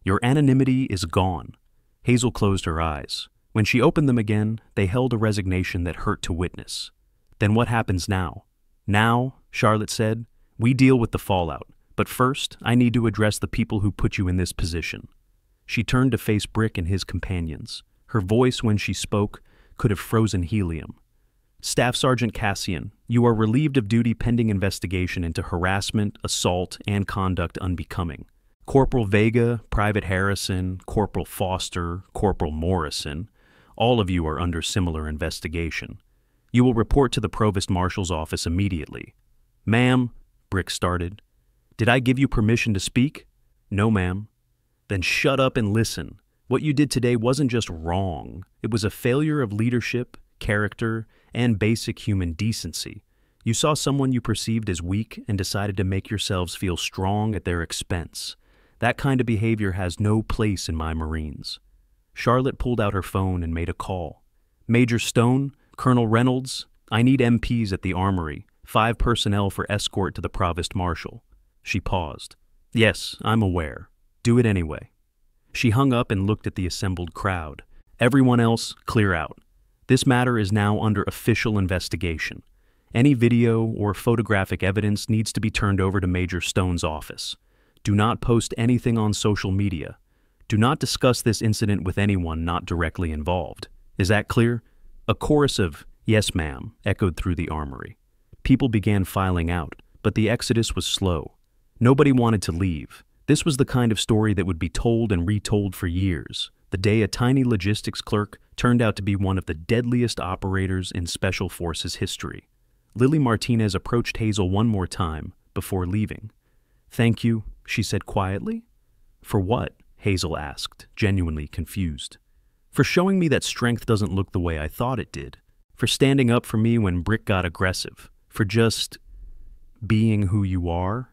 Your anonymity is gone. Hazel closed her eyes. When she opened them again, they held a resignation that hurt to witness. Then what happens now? Now, Charlotte said, we deal with the fallout. But first, I need to address the people who put you in this position. She turned to face Brick and his companions. Her voice, when she spoke, could have frozen helium. Staff Sergeant Cassian, you are relieved of duty pending investigation into harassment, assault, and conduct unbecoming. Corporal Vega, Private Harrison, Corporal Foster, Corporal Morrison, all of you are under similar investigation. You will report to the Provost Marshal's office immediately. Ma'am, Brick started. Did I give you permission to speak? No, ma'am. Then shut up and listen. What you did today wasn't just wrong. It was a failure of leadership, character, and basic human decency. You saw someone you perceived as weak and decided to make yourselves feel strong at their expense. That kind of behavior has no place in my Marines. Charlotte pulled out her phone and made a call. Major Stone, Colonel Reynolds, I need MPs at the armory. 5 personnel for escort to the Provost Marshal. She paused. Yes, I'm aware. Do it anyway. She hung up and looked at the assembled crowd. Everyone else, clear out. This matter is now under official investigation. Any video or photographic evidence needs to be turned over to Major Stone's office. Do not post anything on social media. Do not discuss this incident with anyone not directly involved. Is that clear? A chorus of, yes ma'am, echoed through the armory. People began filing out, but the exodus was slow. Nobody wanted to leave. This was the kind of story that would be told and retold for years. The day a tiny logistics clerk turned out to be one of the deadliest operators in Special Forces history. Lily Martinez approached Hazel one more time before leaving. Thank you, she said quietly. For what? Hazel asked, genuinely confused. For showing me that strength doesn't look the way I thought it did. For standing up for me when Brick got aggressive. For just being who you are.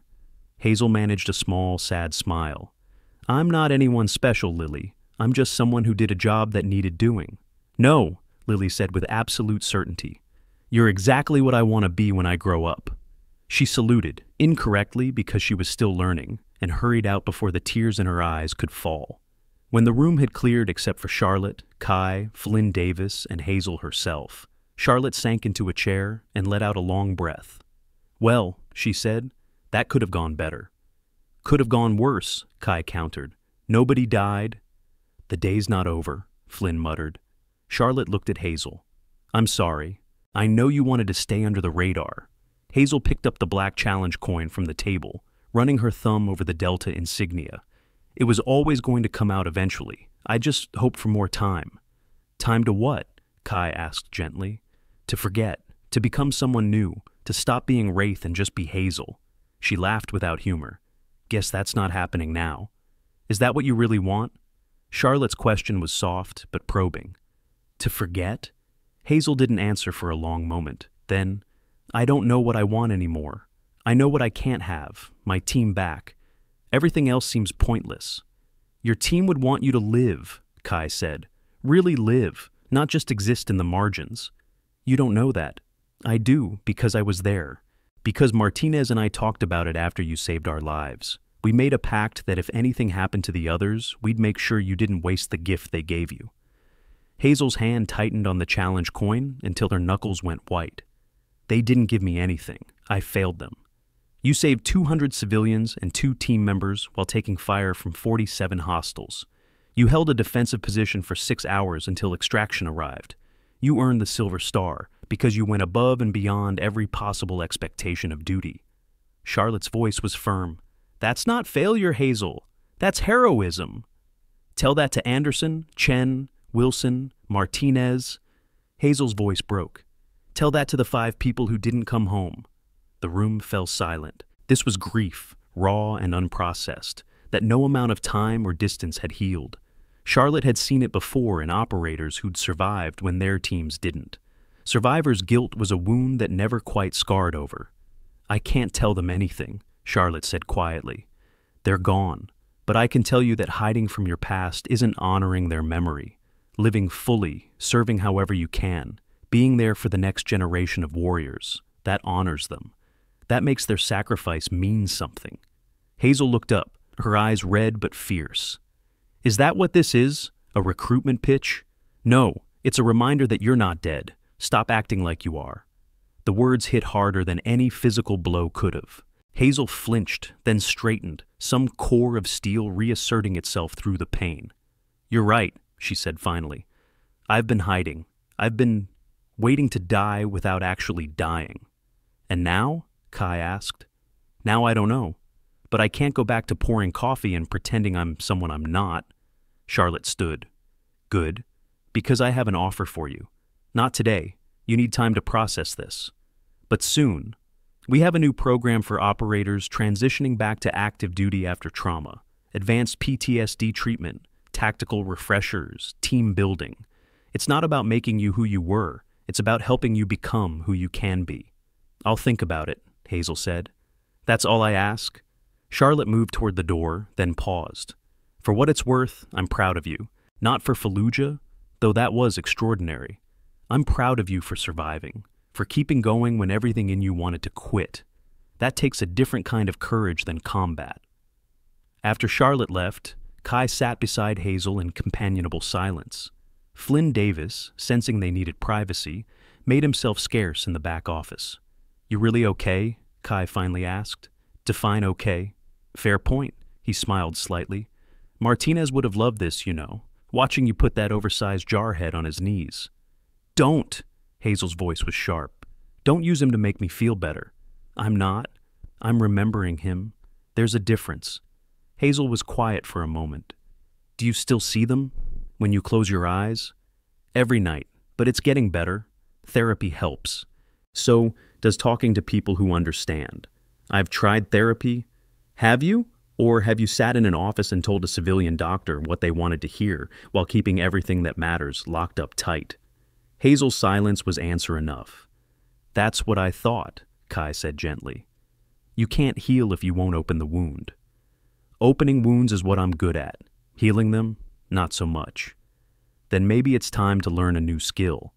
Hazel managed a small, sad smile. I'm not anyone special, Lily. I'm just someone who did a job that needed doing. No, Lily said with absolute certainty. You're exactly what I want to be when I grow up. She saluted, incorrectly because she was still learning, and hurried out before the tears in her eyes could fall. When the room had cleared except for Charlotte, Kai, Flynn Davis, and Hazel herself, Charlotte sank into a chair and let out a long breath. Well, she said, that could have gone better. Could have gone worse, Kai countered. Nobody died. The day's not over, Flynn muttered. Charlotte looked at Hazel. I'm sorry. I know you wanted to stay under the radar. Hazel picked up the black challenge coin from the table, running her thumb over the Delta insignia. It was always going to come out eventually. I just hoped for more time. Time to what? Kai asked gently. To forget, to become someone new, to stop being Wraith and just be Hazel. She laughed without humor. Guess that's not happening now. Is that what you really want? Charlotte's question was soft but probing. To forget? Hazel didn't answer for a long moment. Then, I don't know what I want anymore. I know what I can't have, my team back. Everything else seems pointless. Your team would want you to live, Kai said. Really live, not just exist in the margins. You don't know that. I do, because I was there. Because Martinez and I talked about it after you saved our lives. We made a pact that if anything happened to the others, we'd make sure you didn't waste the gift they gave you. Hazel's hand tightened on the challenge coin until her knuckles went white. They didn't give me anything. I failed them. You saved 200 civilians and 2 team members while taking fire from 47 hostiles. You held a defensive position for 6 hours until extraction arrived. You earned the Silver Star because you went above and beyond every possible expectation of duty. Charlotte's voice was firm. That's not failure, Hazel. That's heroism. Tell that to Anderson, Chen, Wilson, Martinez. Hazel's voice broke. Tell that to the 5 people who didn't come home. The room fell silent. This was grief, raw and unprocessed, that no amount of time or distance had healed. Charlotte had seen it before in operators who'd survived when their teams didn't. Survivors' guilt was a wound that never quite scarred over. I can't tell them anything. Charlotte said quietly. They're gone, but I can tell you that hiding from your past isn't honoring their memory. Living fully, serving however you can, being there for the next generation of warriors, that honors them. That makes their sacrifice mean something. Hazel looked up, her eyes red but fierce. Is that what this is? A recruitment pitch? No, it's a reminder that you're not dead. Stop acting like you are. The words hit harder than any physical blow could have. Hazel flinched, then straightened, some core of steel reasserting itself through the pain. You're right, she said finally. I've been hiding. I've been waiting to die without actually dying. And now? Kai asked. Now I don't know. But I can't go back to pouring coffee and pretending I'm someone I'm not. Charlotte stood. Good. Because I have an offer for you. Not today. You need time to process this. But soon. We have a new program for operators transitioning back to active duty after trauma. Advanced PTSD treatment, tactical refreshers, team building. It's not about making you who you were. It's about helping you become who you can be. I'll think about it, Hazel said. That's all I ask. Charlotte moved toward the door, then paused. For what it's worth, I'm proud of you. Not for Fallujah, though that was extraordinary. I'm proud of you for surviving, for keeping going when everything in you wanted to quit. That takes a different kind of courage than combat. After Charlotte left, Kai sat beside Hazel in companionable silence. Flynn Davis, sensing they needed privacy, made himself scarce in the back office. You really okay? Kai finally asked. Define okay. Fair point, he smiled slightly. Martinez would have loved this, you know, watching you put that oversized jarhead on his knees. Don't! Hazel's voice was sharp. Don't use him to make me feel better. I'm not. I'm remembering him. There's a difference. Hazel was quiet for a moment. Do you still see them? When you close your eyes? Every night, but it's getting better. Therapy helps. So does talking to people who understand. I've tried therapy. Have you? Or have you sat in an office and told a civilian doctor what they wanted to hear while keeping everything that matters locked up tight? Hazel's silence was answer enough. That's what I thought, Kai said gently. You can't heal if you won't open the wound. Opening wounds is what I'm good at. Healing them, not so much. Then maybe it's time to learn a new skill.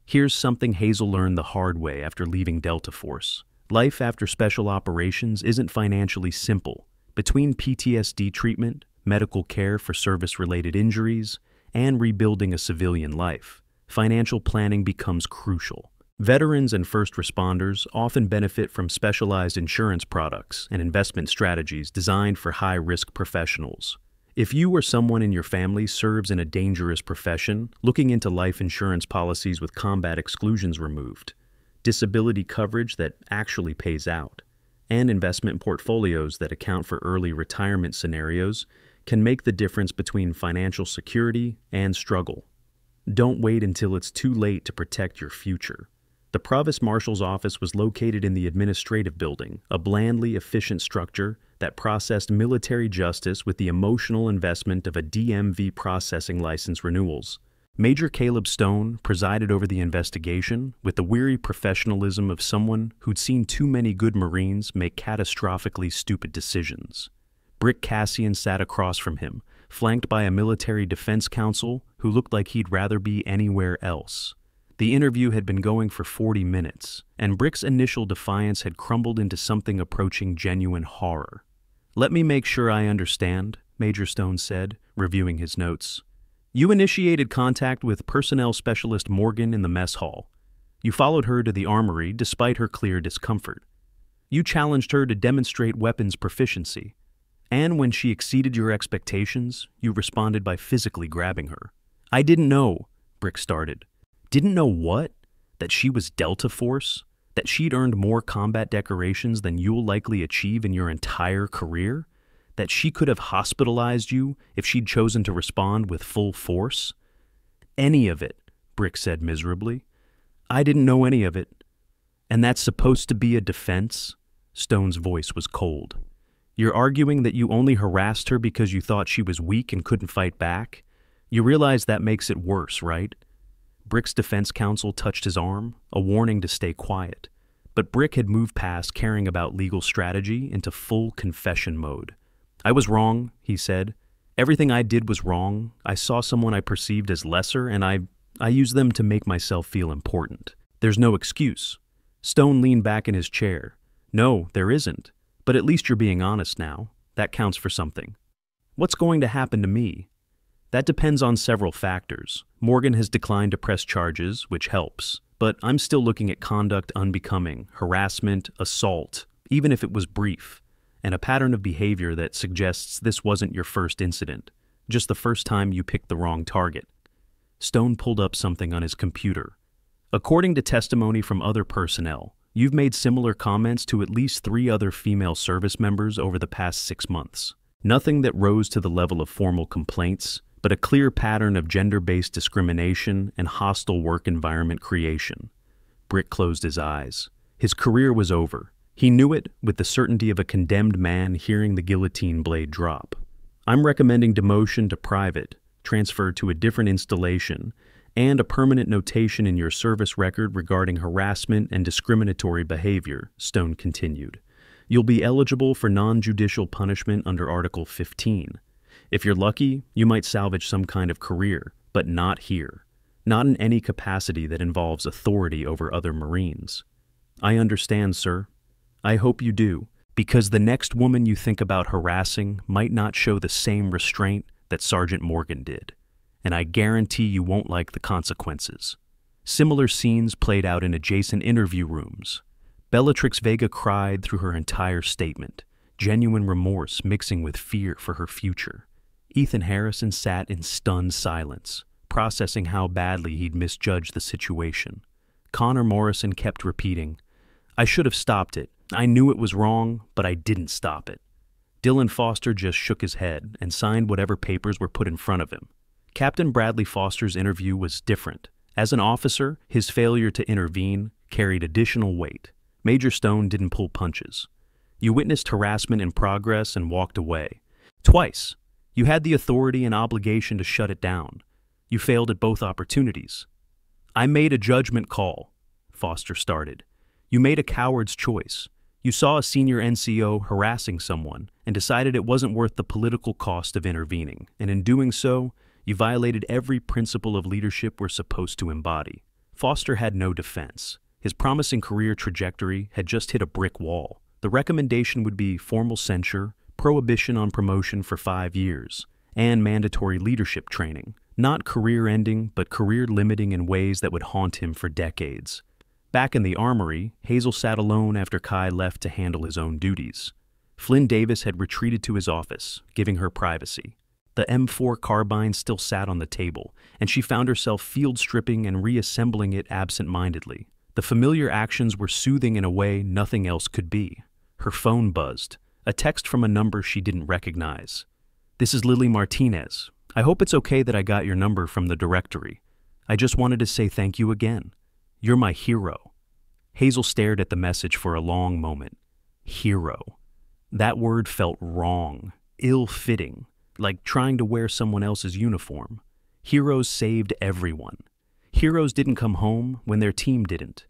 Here's something Hazel learned the hard way after leaving Delta Force. Life after special operations isn't financially simple. Between PTSD treatment, medical care for service-related injuries, and rebuilding a civilian life, financial planning becomes crucial. Veterans and first responders often benefit from specialized insurance products and investment strategies designed for high-risk professionals. If you or someone in your family serves in a dangerous profession, looking into life insurance policies with combat exclusions removed, disability coverage that actually pays out, and investment portfolios that account for early retirement scenarios can make the difference between financial security and struggle. Don't wait until it's too late to protect your future. The Provost Marshal's office was located in the administrative building, a blandly efficient structure that processed military justice with the emotional investment of a DMV processing license renewals. Major Caleb Stone presided over the investigation with the weary professionalism of someone who'd seen too many good Marines make catastrophically stupid decisions. Brick Cassian sat across from him, flanked by a military defense counsel who looked like he'd rather be anywhere else. The interview had been going for 40 minutes, and Brick's initial defiance had crumbled into something approaching genuine horror. Let me make sure I understand, Major Stone said, reviewing his notes. You initiated contact with Personnel Specialist Morgan in the mess hall. You followed her to the armory despite her clear discomfort. You challenged her to demonstrate weapons proficiency. And when she exceeded your expectations, you responded by physically grabbing her. I didn't know, Brick started. Didn't know what? That she was Delta Force? That she'd earned more combat decorations than you'll likely achieve in your entire career? That she could have hospitalized you if she'd chosen to respond with full force? Any of it, Brick said miserably. I didn't know any of it. And that's supposed to be a defense? Stone's voice was cold. You're arguing that you only harassed her because you thought she was weak and couldn't fight back? You realize that makes it worse, right? Brick's defense counsel touched his arm, a warning to stay quiet. But Brick had moved past caring about legal strategy into full confession mode. "I was wrong," he said. "Everything I did was wrong. I saw someone I perceived as lesser, and I used them to make myself feel important. There's no excuse." Stone leaned back in his chair. "No, there isn't. But at least you're being honest now. That counts for something." "What's going to happen to me?" "That depends on several factors. Morgan has declined to press charges, which helps. But I'm still looking at conduct unbecoming, harassment, assault, even if it was brief, and a pattern of behavior that suggests this wasn't your first incident, just the first time you picked the wrong target." Stone pulled up something on his computer. "According to testimony from other personnel, you've made similar comments to at least 3 other female service members over the past 6 months. Nothing that rose to the level of formal complaints, but a clear pattern of gender-based discrimination and hostile work environment creation." Brick closed his eyes. His career was over. He knew it with the certainty of a condemned man hearing the guillotine blade drop. "I'm recommending demotion to private, transfer to a different installation, and a permanent notation in your service record regarding harassment and discriminatory behavior," Stone continued. "You'll be eligible for non-judicial punishment under Article 15. If you're lucky, you might salvage some kind of career, but not here. Not in any capacity that involves authority over other Marines." "I understand, sir. I hope you do, because the next woman you think about harassing might not show the same restraint that Sergeant Morgan did, and I guarantee you won't like the consequences." Similar scenes played out in adjacent interview rooms. Bellatrix Vega cried through her entire statement, genuine remorse mixing with fear for her future. Ethan Harrison sat in stunned silence, processing how badly he'd misjudged the situation. Connor Morrison kept repeating, "I should have stopped it. I knew it was wrong, but I didn't stop it." Dylan Foster just shook his head and signed whatever papers were put in front of him. Captain Bradley Foster's interview was different. As an officer, his failure to intervene carried additional weight. Major Stone didn't pull punches. "You witnessed harassment in progress and walked away. Twice. You had the authority and obligation to shut it down. You failed at both opportunities." "I made a judgment call," Foster started. "You made a coward's choice. You saw a senior NCO harassing someone and decided it wasn't worth the political cost of intervening, and in doing so, you violated every principle of leadership we're supposed to embody." Foster had no defense. His promising career trajectory had just hit a brick wall. The recommendation would be formal censure, prohibition on promotion for 5 years, and mandatory leadership training. Not career-ending, but career-limiting in ways that would haunt him for decades. Back in the armory, Hazel sat alone after Kai left to handle his own duties. Flynn Davis had retreated to his office, giving her privacy. The M4 carbine still sat on the table, and she found herself field-stripping and reassembling it absent-mindedly. The familiar actions were soothing in a way nothing else could be. Her phone buzzed. A text from a number she didn't recognize. "This is Lily Martinez. I hope it's okay that I got your number from the directory. I just wanted to say thank you again. You're my hero." Hazel stared at the message for a long moment. Hero. That word felt wrong, ill-fitting, like trying to wear someone else's uniform. Heroes saved everyone. Heroes didn't come home when their team didn't.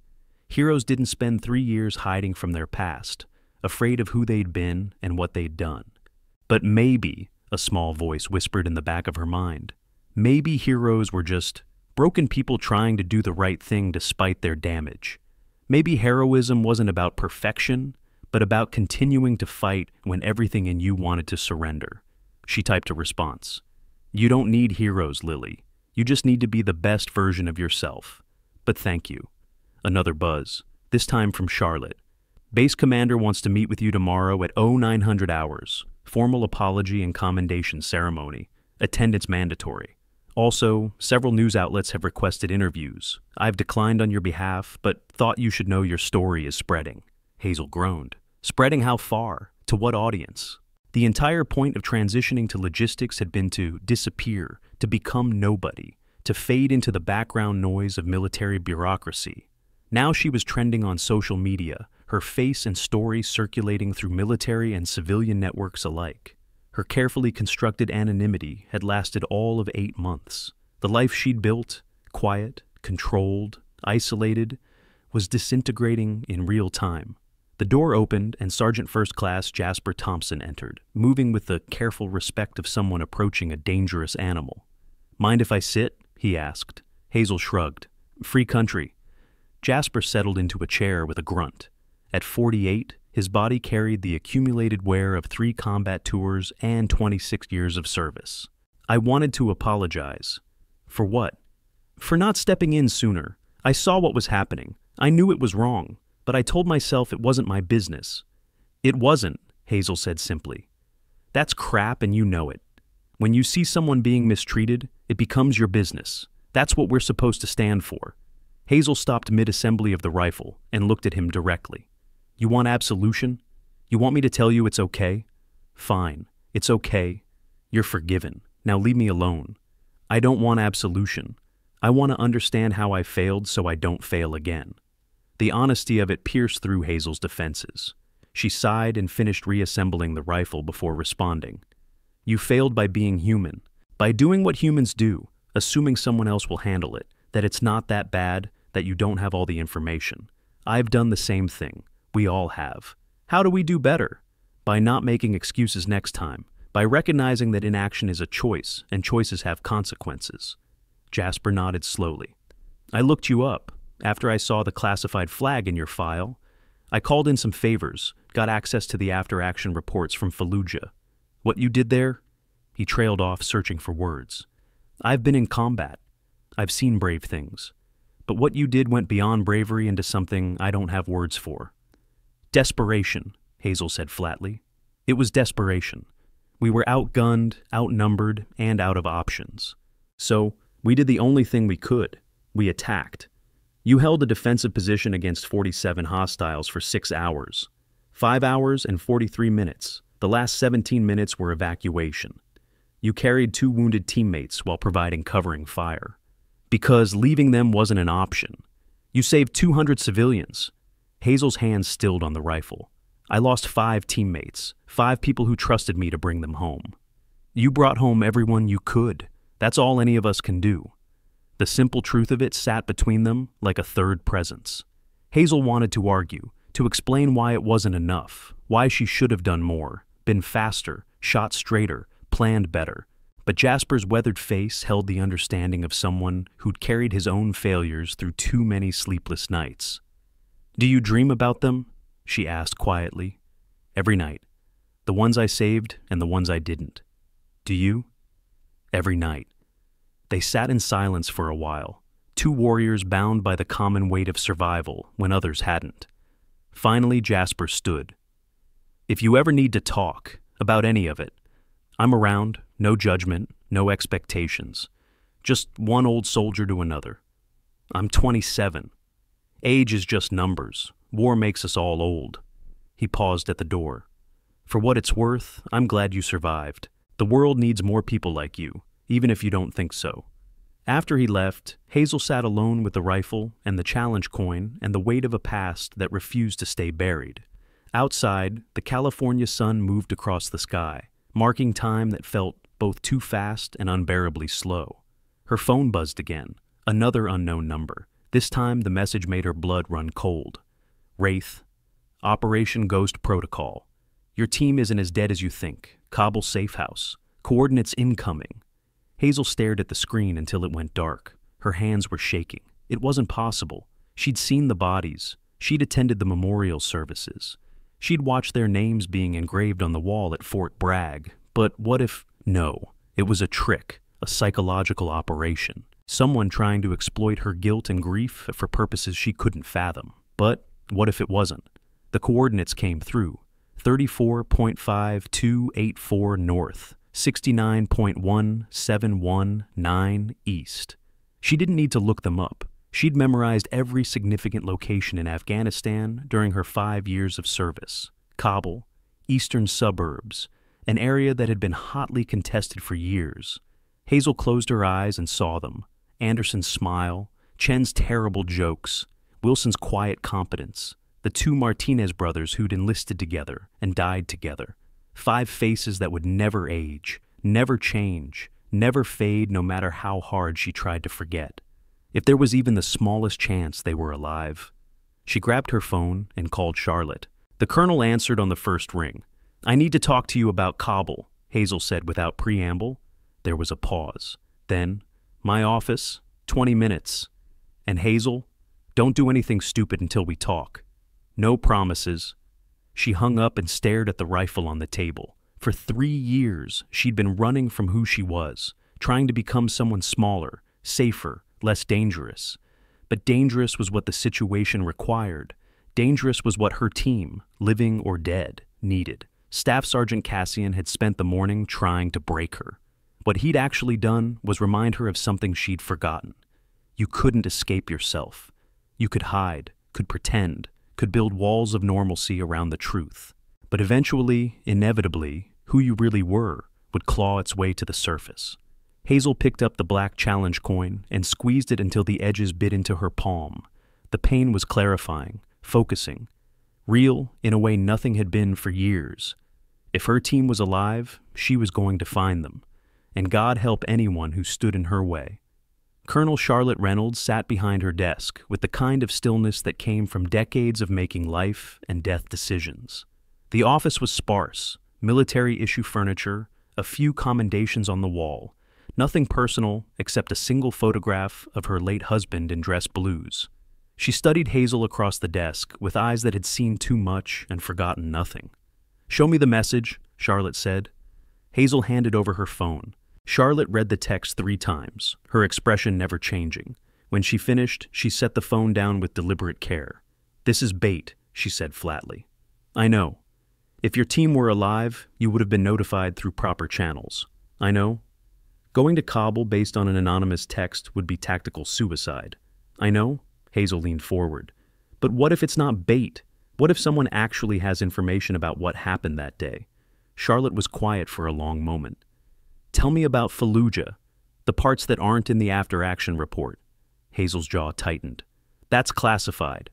Heroes didn't spend 3 years hiding from their past, afraid of who they'd been and what they'd done. But maybe, a small voice whispered in the back of her mind, maybe heroes were just broken people trying to do the right thing despite their damage. Maybe heroism wasn't about perfection, but about continuing to fight when everything in you wanted to surrender. She typed a response. "You don't need heroes, Lily. You just need to be the best version of yourself. But thank you." Another buzz, this time from Charlotte. "Base Commander wants to meet with you tomorrow at 0900 hours. Formal apology and commendation ceremony. Attendance mandatory. Also, several news outlets have requested interviews. I've declined on your behalf, but thought you should know your story is spreading." Hazel groaned. "Spreading how far? To what audience?" The entire point of transitioning to logistics had been to disappear, to become nobody, to fade into the background noise of military bureaucracy. Now she was trending on social media, her face and story circulating through military and civilian networks alike. Her carefully constructed anonymity had lasted all of 8 months. The life she'd built, quiet, controlled, isolated, was disintegrating in real time. The door opened and Sergeant First Class Jasper Thompson entered, moving with the careful respect of someone approaching a dangerous animal. "Mind if I sit?" he asked. Hazel shrugged. "Free country." Jasper settled into a chair with a grunt. At 48, his body carried the accumulated wear of 3 combat tours and 26 years of service. "I wanted to apologize." "For what?" "For not stepping in sooner. I saw what was happening. I knew it was wrong, but I told myself it wasn't my business." "It wasn't," Hazel said simply. "That's crap and you know it. When you see someone being mistreated, it becomes your business. That's what we're supposed to stand for." Hazel stopped mid-assembly of the rifle and looked at him directly. "You want absolution? You want me to tell you it's okay? Fine, it's okay. You're forgiven. Now leave me alone. I don't want absolution. I want to understand how I failed so I don't fail again." The honesty of it pierced through Hazel's defenses. She sighed and finished reassembling the rifle before responding. "You failed by being human, by doing what humans do, assuming someone else will handle it, that it's not that bad, that you don't have all the information. I've done the same thing. We all have. How do we do better? By not making excuses next time, by recognizing that inaction is a choice and choices have consequences." Jasper nodded slowly. "I looked you up. After I saw the classified flag in your file, I called in some favors, got access to the after-action reports from Fallujah. What you did there?" He trailed off, searching for words. "I've been in combat. I've seen brave things. But what you did went beyond bravery into something I don't have words for." "Desperation," Hazel said flatly. "It was desperation. We were outgunned, outnumbered, and out of options. So, we did the only thing we could. We attacked. You held a defensive position against 47 hostiles for 6 hours. 5 hours and 43 minutes. The last 17 minutes were evacuation. You carried 2 wounded teammates while providing covering fire. Because leaving them wasn't an option. You saved 200 civilians." Hazel's hands stilled on the rifle. "I lost 5 teammates, 5 people who trusted me to bring them home. You brought home everyone you could. That's all any of us can do." The simple truth of it sat between them like a third presence. Hazel wanted to argue, to explain why it wasn't enough, why she should have done more, been faster, shot straighter, planned better. But Jasper's weathered face held the understanding of someone who'd carried his own failures through too many sleepless nights. "Do you dream about them?" she asked quietly. "Every night. The ones I saved and the ones I didn't." "Do you?" "Every night." They sat in silence for a while, 2 warriors bound by the common weight of survival when others hadn't. Finally, Jasper stood. "If you ever need to talk about any of it, I'm around, no judgment, no expectations. Just one old soldier to another. I'm 27. Age is just numbers. War makes us all old." He paused at the door. "For what it's worth, I'm glad you survived. The world needs more people like you, even if you don't think so." After he left, Hazel sat alone with the rifle and the challenge coin and the weight of a past that refused to stay buried. Outside, the California sun moved across the sky, marking time that felt both too fast and unbearably slow. Her phone buzzed again, another unknown number. This time, the message made her blood run cold. "Wraith, Operation Ghost Protocol. Your team isn't as dead as you think. Kabul safe house. Coordinates incoming." Hazel stared at the screen until it went dark. Her hands were shaking. It wasn't possible. She'd seen the bodies. She'd attended the memorial services. She'd watched their names being engraved on the wall at Fort Bragg. But what if... No, it was a trick, a psychological operation. Someone trying to exploit her guilt and grief for purposes she couldn't fathom. But what if it wasn't? The coordinates came through. 34.5284 north. 69.1719 east. She didn't need to look them up. She'd memorized every significant location in Afghanistan during her 5 years of service. Kabul, eastern suburbs, an area that had been hotly contested for years. Hazel closed her eyes and saw them. Anderson's smile, Chen's terrible jokes, Wilson's quiet competence, the 2 Martinez brothers who'd enlisted together and died together. 5 faces that would never age, never change, never fade no matter how hard she tried to forget. If there was even the smallest chance they were alive. She grabbed her phone and called Charlotte. The colonel answered on the first ring. "I need to talk to you about Kabul," Hazel said without preamble. There was a pause. Then, "My office, 20 minutes. And Hazel, don't do anything stupid until we talk. No promises." She hung up and stared at the rifle on the table. For 3 years, she'd been running from who she was, trying to become someone smaller, safer, less dangerous. But dangerous was what the situation required. Dangerous was what her team, living or dead, needed. Staff Sergeant Cassian had spent the morning trying to break her. What he'd actually done was remind her of something she'd forgotten. You couldn't escape yourself. You could hide, could pretend, could build walls of normalcy around the truth. But eventually, inevitably, who you really were would claw its way to the surface. Hazel picked up the black challenge coin and squeezed it until the edges bit into her palm. The pain was clarifying, focusing. Real, in a way nothing had been for years. If her team was alive, she was going to find them. And God help anyone who stood in her way. Colonel Charlotte Reynolds sat behind her desk with the kind of stillness that came from decades of making life and death decisions. The office was sparse, military-issue furniture, a few commendations on the wall, nothing personal except a single photograph of her late husband in dress blues. She studied Hazel across the desk with eyes that had seen too much and forgotten nothing. "Show me the message," Charlotte said. Hazel handed over her phone. Charlotte read the text 3 times, her expression never changing. When she finished, she set the phone down with deliberate care. "This is bait," she said flatly. "I know. If your team were alive, you would have been notified through proper channels. I know. Going to Kabul based on an anonymous text would be tactical suicide. I know." Hazel leaned forward. "But what if it's not bait? What if someone actually has information about what happened that day?" Charlotte was quiet for a long moment. "Tell me about Fallujah, the parts that aren't in the after-action report." Hazel's jaw tightened. "That's classified.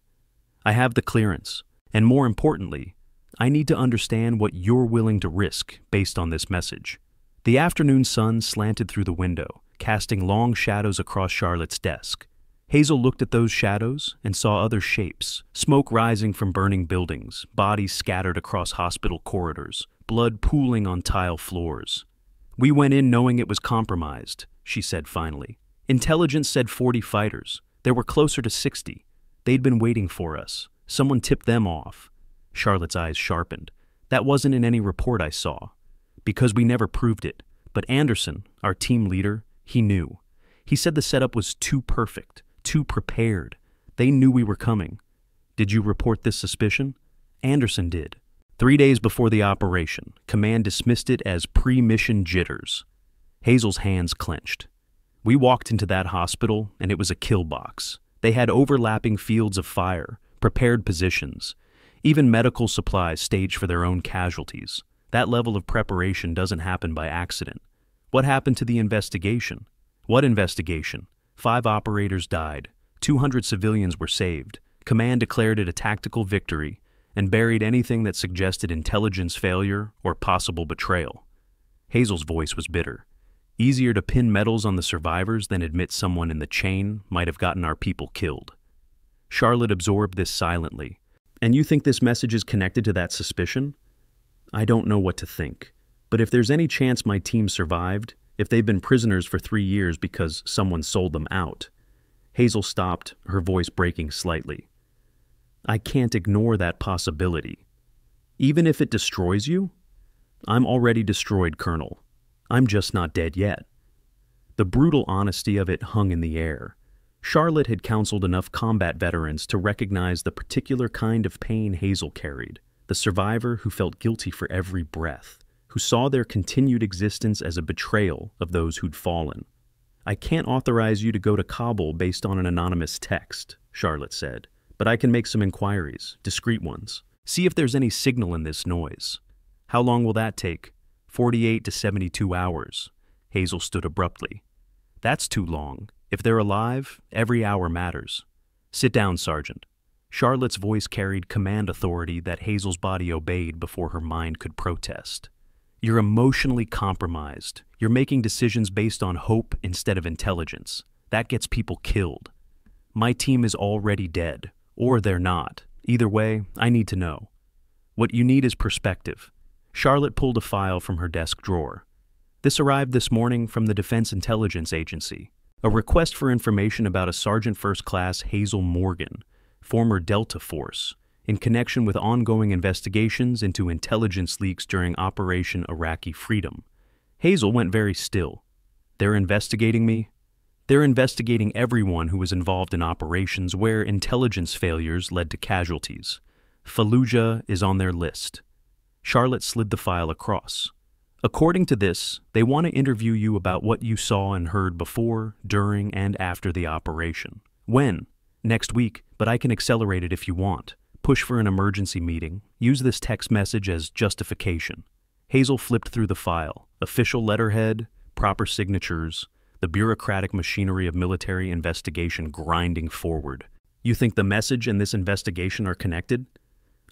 I have the clearance, and more importantly, I need to understand what you're willing to risk based on this message." The afternoon sun slanted through the window, casting long shadows across Charlotte's desk. Hazel looked at those shadows and saw other shapes, smoke rising from burning buildings, bodies scattered across hospital corridors, blood pooling on tile floors. "We went in knowing it was compromised," she said finally. "Intelligence said 40 fighters. There were closer to 60. They'd been waiting for us. Someone tipped them off." Charlotte's eyes sharpened. "That wasn't in any report I saw. Because we never proved it. But Anderson, our team leader, he knew. He said the setup was too perfect, too prepared. They knew we were coming." "Did you report this suspicion?" "Anderson did. 3 days before the operation, command dismissed it as pre-mission jitters." Hazel's hands clenched. "We walked into that hospital, and it was a kill box. They had overlapping fields of fire, prepared positions, even medical supplies staged for their own casualties. That level of preparation doesn't happen by accident. What happened to the investigation?" "What investigation? 5 operators died. 200 civilians were saved. Command declared it a tactical victory and buried anything that suggested intelligence failure or possible betrayal." Hazel's voice was bitter. "Easier to pin medals on the survivors than admit someone in the chain might have gotten our people killed." Charlotte absorbed this silently. "And you think this message is connected to that suspicion?" "I don't know what to think. But if there's any chance my team survived, if they've been prisoners for 3 years because someone sold them out." Hazel stopped, her voice breaking slightly. "I can't ignore that possibility. Even if it destroys you? I'm already destroyed, Colonel. I'm just not dead yet." The brutal honesty of it hung in the air. Charlotte had counseled enough combat veterans to recognize the particular kind of pain Hazel carried. The survivor who felt guilty for every breath, who saw their continued existence as a betrayal of those who'd fallen. "I can't authorize you to go to Kabul based on an anonymous text," Charlotte said, "but I can make some inquiries, discreet ones. See if there's any signal in this noise." "How long will that take?" 48 to 72 hours. Hazel stood abruptly. "That's too long. If they're alive, every hour matters. Sit down, Sergeant." Charlotte's voice carried command authority that Hazel's body obeyed before her mind could protest. "You're emotionally compromised. You're making decisions based on hope instead of intelligence. That gets people killed. My team is already dead, Or they're not. Either way, I need to know. What you need is perspective. Charlotte pulled a file from her desk drawer. This arrived this morning from the Defense Intelligence Agency. A request for information about a Sergeant First Class Hazel Morgan, former Delta Force, in connection with ongoing investigations into intelligence leaks during Operation Iraqi Freedom. Hazel went very still. They're investigating me? They're investigating everyone who was involved in operations where intelligence failures led to casualties. Fallujah is on their list. Charlotte slid the file across. According to this, they want to interview you about what you saw and heard before, during, and after the operation. When? Next week, but I can accelerate it if you want. Push for an emergency meeting. Use this text message as justification. Hazel flipped through the file. Official letterhead, proper signatures, the bureaucratic machinery of military investigation grinding forward. You think the message and this investigation are connected?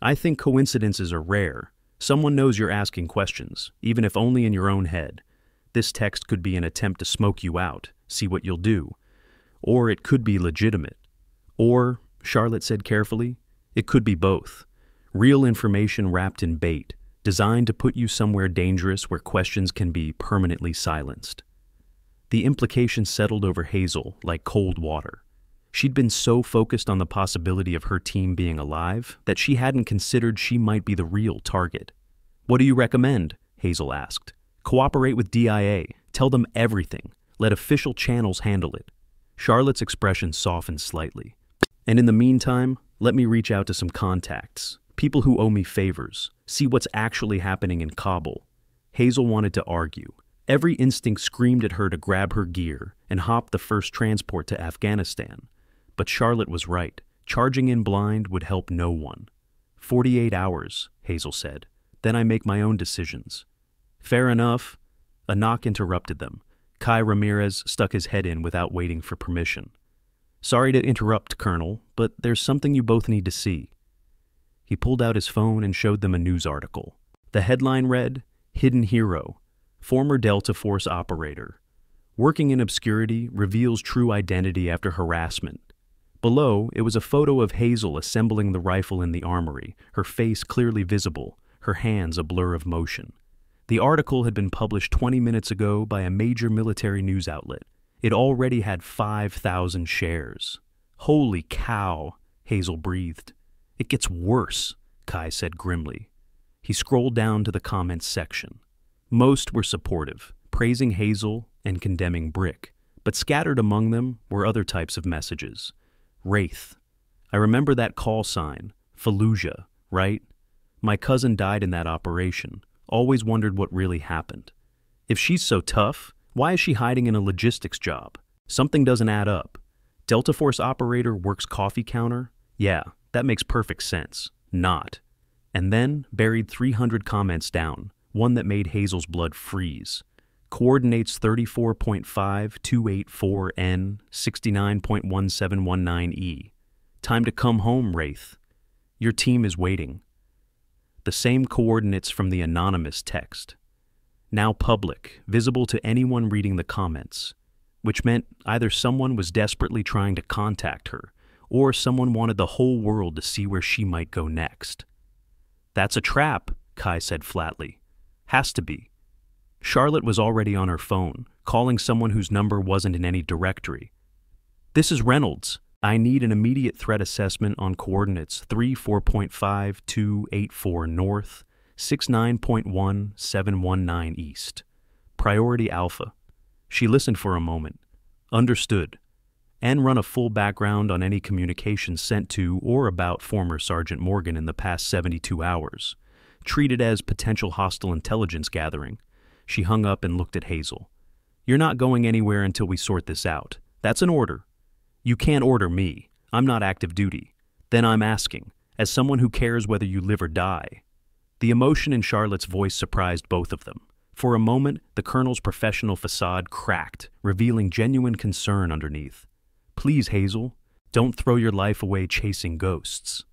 I think coincidences are rare. Someone knows you're asking questions, even if only in your own head. This text could be an attempt to smoke you out, see what you'll do. Or it could be legitimate. Or, Charlotte said carefully, it could be both. Real information wrapped in bait, designed to put you somewhere dangerous where questions can be permanently silenced. The implications settled over Hazel like cold water. She'd been so focused on the possibility of her team being alive that she hadn't considered she might be the real target. What do you recommend? Hazel asked. Cooperate with DIA. Tell them everything. Let official channels handle it. Charlotte's expression softened slightly. And in the meantime, let me reach out to some contacts, people who owe me favors, see what's actually happening in Kabul. Hazel wanted to argue. Every instinct screamed at her to grab her gear and hop the first transport to Afghanistan. But Charlotte was right. Charging in blind would help no one. 48 hours, Hazel said. Then I make my own decisions. Fair enough. A knock interrupted them. Kai Ramirez stuck his head in without waiting for permission. Sorry to interrupt, Colonel, but there's something you both need to see. He pulled out his phone and showed them a news article. The headline read, Hidden Hero, former Delta Force operator. Working in obscurity reveals true identity after harassment. Below, it was a photo of Hazel assembling the rifle in the armory, her face clearly visible, her hands a blur of motion. The article had been published 20 minutes ago by a major military news outlet. It already had 5,000 shares. Holy cow, Hazel breathed. It gets worse, Kai said grimly. He scrolled down to the comments section. Most were supportive, praising Hazel and condemning Brick, but scattered among them were other types of messages. Wraith. I remember that call sign, Fallujah, right? My cousin died in that operation. Always wondered what really happened. If she's so tough, why is she hiding in a logistics job? Something doesn't add up. Delta Force operator works coffee counter? Yeah, that makes perfect sense. Not. And then buried 300 comments down, one that made Hazel's blood freeze. Coordinates 34.5284N 69.1719E. Time to come home, Wraith. Your team is waiting. The same coordinates from the anonymous text. Now public, visible to anyone reading the comments, which meant either someone was desperately trying to contact her, or someone wanted the whole world to see where she might go next. That's a trap, Kai said flatly. Has to be. Charlotte was already on her phone, calling someone whose number wasn't in any directory. This is Reynolds. I need an immediate threat assessment on coordinates 34.5284 north, 69.1719 east. Priority Alpha. She listened for a moment. Understood. And run a full background on any communications sent to or about former Sergeant Morgan in the past 72 hours. Treat it as potential hostile intelligence gathering. She hung up and looked at Hazel. You're not going anywhere until we sort this out. That's an order. You can't order me. I'm not active duty. Then I'm asking, as someone who cares whether you live or die. The emotion in Charlotte's voice surprised both of them. For a moment, the colonel's professional facade cracked, revealing genuine concern underneath. Please, Hazel, don't throw your life away chasing ghosts.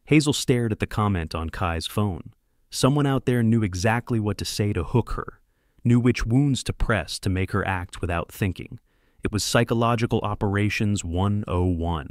Hazel stared at the comment on Kai's phone. Someone out there knew exactly what to say to hook her, knew which wounds to press to make her act without thinking. It was Psychological Operations 101.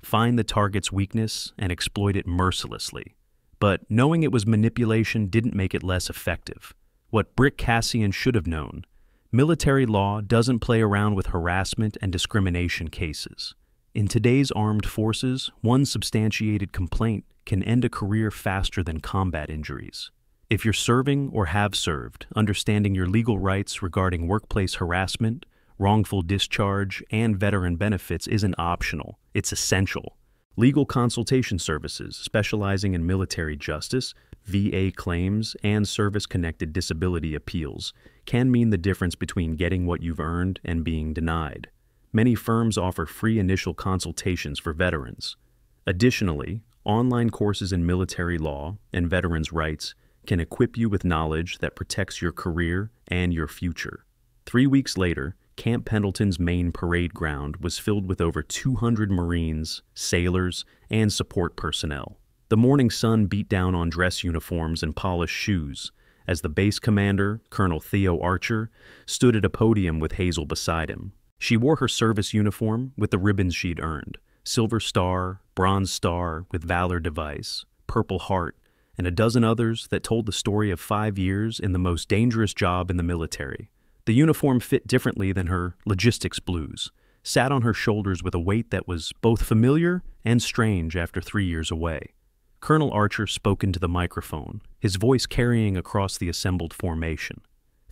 find the target's weakness, and exploit it mercilessly. But knowing it was manipulation didn't make it less effective. What Brick Cassian should have known: military law doesn't play around with harassment and discrimination cases. In today's armed forces, one substantiated complaint can end a career faster than combat injuries. If you're serving or have served, understanding your legal rights regarding workplace harassment, wrongful discharge, and veteran benefits isn't optional, it's essential. Legal consultation services specializing in military justice, VA claims, and service-connected disability appeals can mean the difference between getting what you've earned and being denied. Many firms offer free initial consultations for veterans. Additionally, online courses in military law and veterans' rights can equip you with knowledge that protects your career and your future. 3 weeks later, Camp Pendleton's main parade ground was filled with over 200 Marines, sailors, and support personnel. The morning sun beat down on dress uniforms and polished shoes as the base commander, Colonel Theo Archer, stood at a podium with Hazel beside him. She wore her service uniform with the ribbons she'd earned: Silver Star, Bronze Star with Valor Device, Purple Heart, and a dozen others that told the story of 5 years in the most dangerous job in the military. The uniform fit differently than her logistics blues, sat on her shoulders with a weight that was both familiar and strange after 3 years away. Colonel Archer spoke into the microphone, his voice carrying across the assembled formation.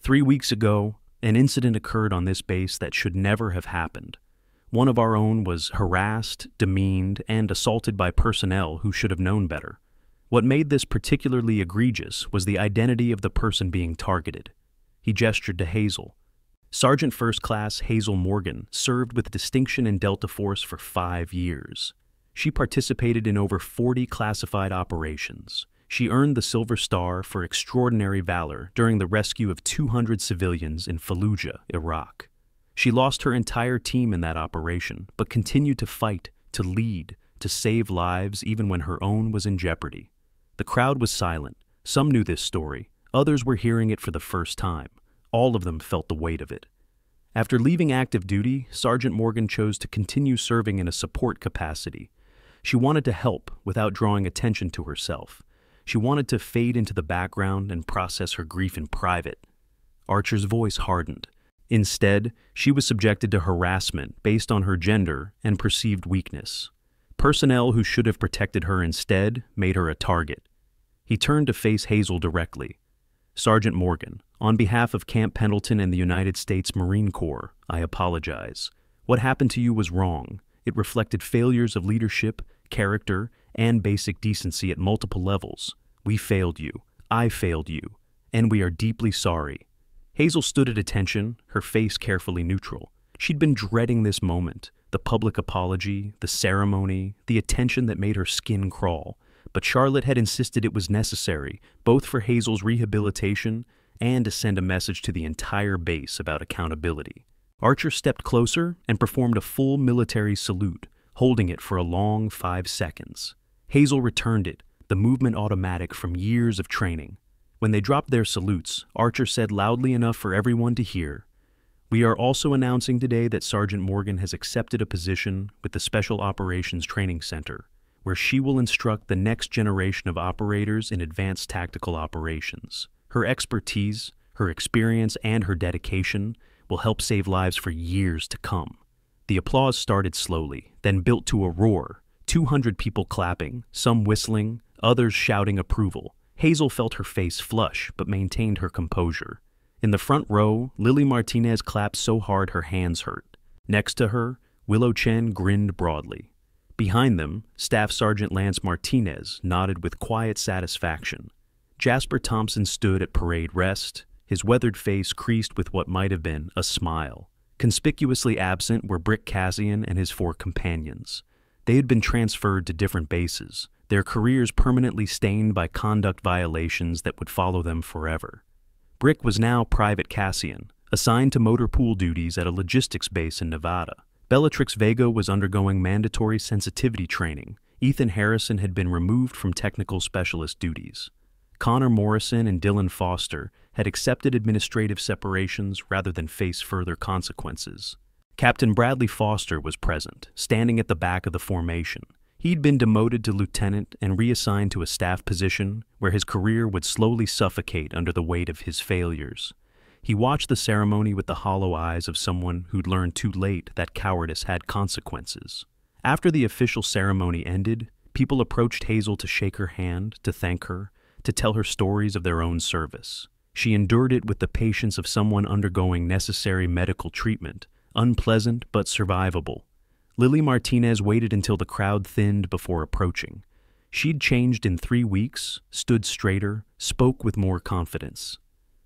3 weeks ago, an incident occurred on this base that should never have happened. One of our own was harassed, demeaned, and assaulted by personnel who should have known better. What made this particularly egregious was the identity of the person being targeted. He gestured to Hazel. Sergeant First Class Hazel Morgan served with distinction in Delta Force for 5 years. She participated in over 40 classified operations. She earned the Silver Star for extraordinary valor during the rescue of 200 civilians in Fallujah, Iraq. She lost her entire team in that operation, but continued to fight, to lead, to save lives even when her own was in jeopardy. The crowd was silent. Some knew this story. Others were hearing it for the first time. All of them felt the weight of it. After leaving active duty, Sergeant Morgan chose to continue serving in a support capacity. She wanted to help without drawing attention to herself. She wanted to fade into the background and process her grief in private. Archer's voice hardened. Instead, she was subjected to harassment based on her gender and perceived weakness. Personnel who should have protected her instead made her a target. He turned to face Hazel directly. "Sergeant Morgan, on behalf of Camp Pendleton and the United States Marine Corps, I apologize. What happened to you was wrong. It reflected failures of leadership, character, and basic decency at multiple levels. We failed you. I failed you. And we are deeply sorry." Hazel stood at attention, her face carefully neutral. She'd been dreading this moment, the public apology, the ceremony, the attention that made her skin crawl. But Charlotte had insisted it was necessary, both for Hazel's rehabilitation and to send a message to the entire base about accountability. Archer stepped closer and performed a full military salute, holding it for a long 5 seconds. Hazel returned it, the movement automatic from years of training. When they dropped their salutes, Archer said loudly enough for everyone to hear, "We are also announcing today that Sergeant Morgan has accepted a position with the Special Operations Training Center, where she will instruct the next generation of operators in advanced tactical operations. Her expertise, her experience, and her dedication will help save lives for years to come." The applause started slowly, then built to a roar, 200 people clapping, some whistling, others shouting approval. Hazel felt her face flush, but maintained her composure. In the front row, Lily Martinez clapped so hard her hands hurt. Next to her, Willow Chen grinned broadly. Behind them, Staff Sergeant Lance Martinez nodded with quiet satisfaction. Jasper Thompson stood at parade rest, his weathered face creased with what might have been a smile. Conspicuously absent were Brick Cassian and his 4 companions. They had been transferred to different bases, their careers permanently stained by conduct violations that would follow them forever. Brick was now Private Cassian, assigned to motor pool duties at a logistics base in Nevada. Bellatrix Vega was undergoing mandatory sensitivity training. Ethan Harrison had been removed from technical specialist duties. Connor Morrison and Dylan Foster had accepted administrative separations rather than face further consequences. Captain Bradley Foster was present, standing at the back of the formation. He'd been demoted to lieutenant and reassigned to a staff position where his career would slowly suffocate under the weight of his failures. He watched the ceremony with the hollow eyes of someone who'd learned too late that cowardice had consequences. After the official ceremony ended, people approached Hazel to shake her hand, to thank her, to tell her stories of their own service. She endured it with the patience of someone undergoing necessary medical treatment, unpleasant but survivable. Lily Martinez waited until the crowd thinned before approaching. She'd changed in 3 weeks, stood straighter, spoke with more confidence.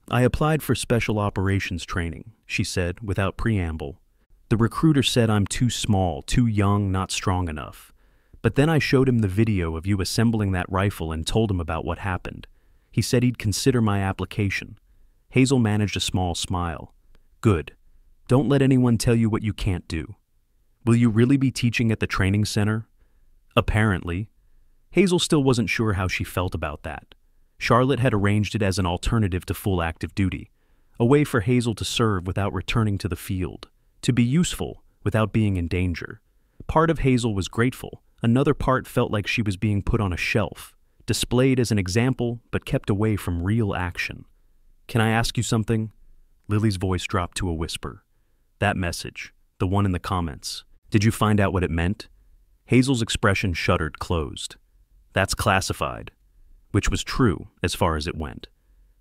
"I applied for special operations training," she said without preamble. "The recruiter said I'm too small, too young, not strong enough. But then I showed him the video of you assembling that rifle and told him about what happened. He said he'd consider my application." Hazel managed a small smile. "Good. Don't let anyone tell you what you can't do. Will you really be teaching at the training center?" Apparently. Hazel still wasn't sure how she felt about that. Charlotte had arranged it as an alternative to full active duty, a way for Hazel to serve without returning to the field, to be useful without being in danger. Part of Hazel was grateful. Another part felt like she was being put on a shelf, displayed as an example but kept away from real action. "Can I ask you something?" Lily's voice dropped to a whisper. "That message, the one in the comments, did you find out what it meant?" Hazel's expression shuddered closed. "That's classified," which was true as far as it went.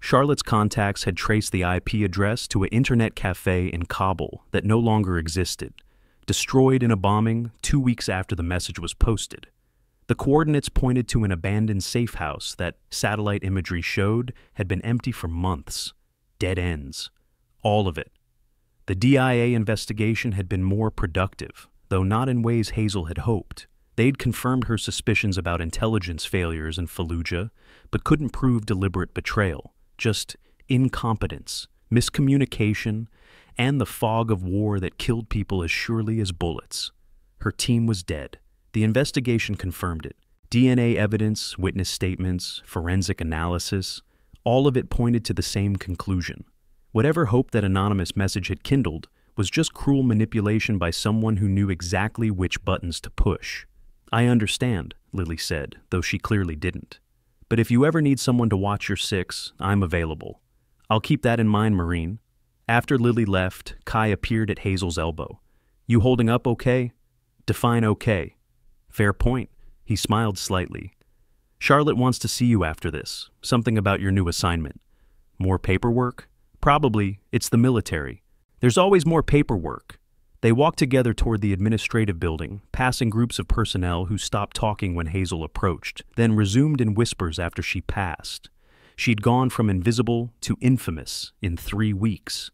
Charlotte's contacts had traced the IP address to an internet cafe in Kabul that no longer existed, destroyed in a bombing 2 weeks after the message was posted. The coordinates pointed to an abandoned safe house that satellite imagery showed had been empty for months. Dead ends. All of it. The DIA investigation had been more productive, though not in ways Hazel had hoped. They'd confirmed her suspicions about intelligence failures in Fallujah, but couldn't prove deliberate betrayal, just incompetence, miscommunication, and the fog of war that killed people as surely as bullets. Her team was dead. The investigation confirmed it. DNA evidence, witness statements, forensic analysis, all of it pointed to the same conclusion. Whatever hope that anonymous message had kindled was just cruel manipulation by someone who knew exactly which buttons to push. "I understand," Lily said, though she clearly didn't. "But if you ever need someone to watch your six, I'm available. I'll keep that in mind, Marine." After Lily left, Kai appeared at Hazel's elbow. "You holding up okay?" "Define okay." "Fair point." He smiled slightly. "Charlotte wants to see you after this. Something about your new assignment." "More paperwork?" "Probably. It's the military. There's always more paperwork." They walked together toward the administrative building, passing groups of personnel who stopped talking when Hazel approached, then resumed in whispers after she passed. She'd gone from invisible to infamous in 3 weeks.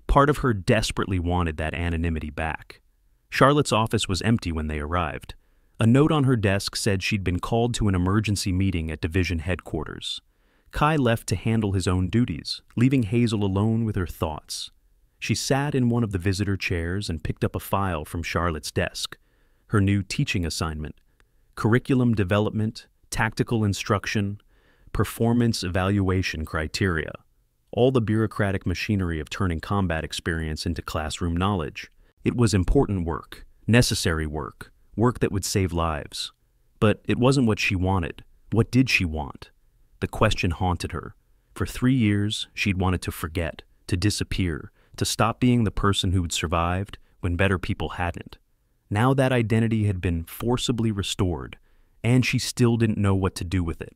Part of her desperately wanted that anonymity back. Charlotte's office was empty when they arrived. A note on her desk said she'd been called to an emergency meeting at division headquarters. Kai left to handle his own duties, leaving Hazel alone with her thoughts. She sat in one of the visitor chairs and picked up a file from Charlotte's desk. Her new teaching assignment: curriculum development, tactical instruction, performance evaluation criteria. All the bureaucratic machinery of turning combat experience into classroom knowledge. It was important work, necessary work, work that would save lives. But it wasn't what she wanted. What did she want? The question haunted her. For 3 years, she'd wanted to forget, to disappear, to stop being the person who'd survived when better people hadn't. Now that identity had been forcibly restored, and she still didn't know what to do with it.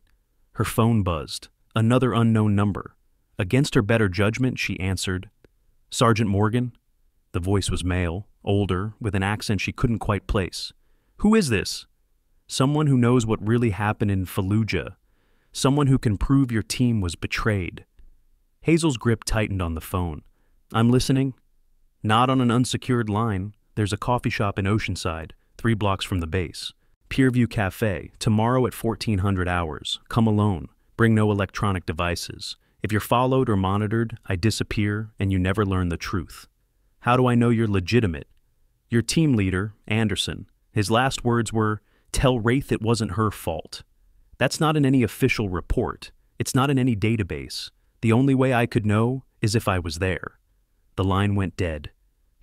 Her phone buzzed. Another unknown number. Against her better judgment, she answered. "Sergeant Morgan?" The voice was male, older, with an accent she couldn't quite place. "Who is this?" "Someone who knows what really happened in Fallujah. Someone who can prove your team was betrayed." Hazel's grip tightened on the phone. "I'm listening." "Not on an unsecured line. There's a coffee shop in Oceanside, 3 blocks from the base. Pierview Cafe, tomorrow at 1400 hours. Come alone. Bring no electronic devices. If you're followed or monitored, I disappear and you never learn the truth." "How do I know you're legitimate?" "Your team leader, Anderson. His last words were, 'Tell Wraith it wasn't her fault.' That's not in any official report. It's not in any database. The only way I could know is if I was there." The line went dead.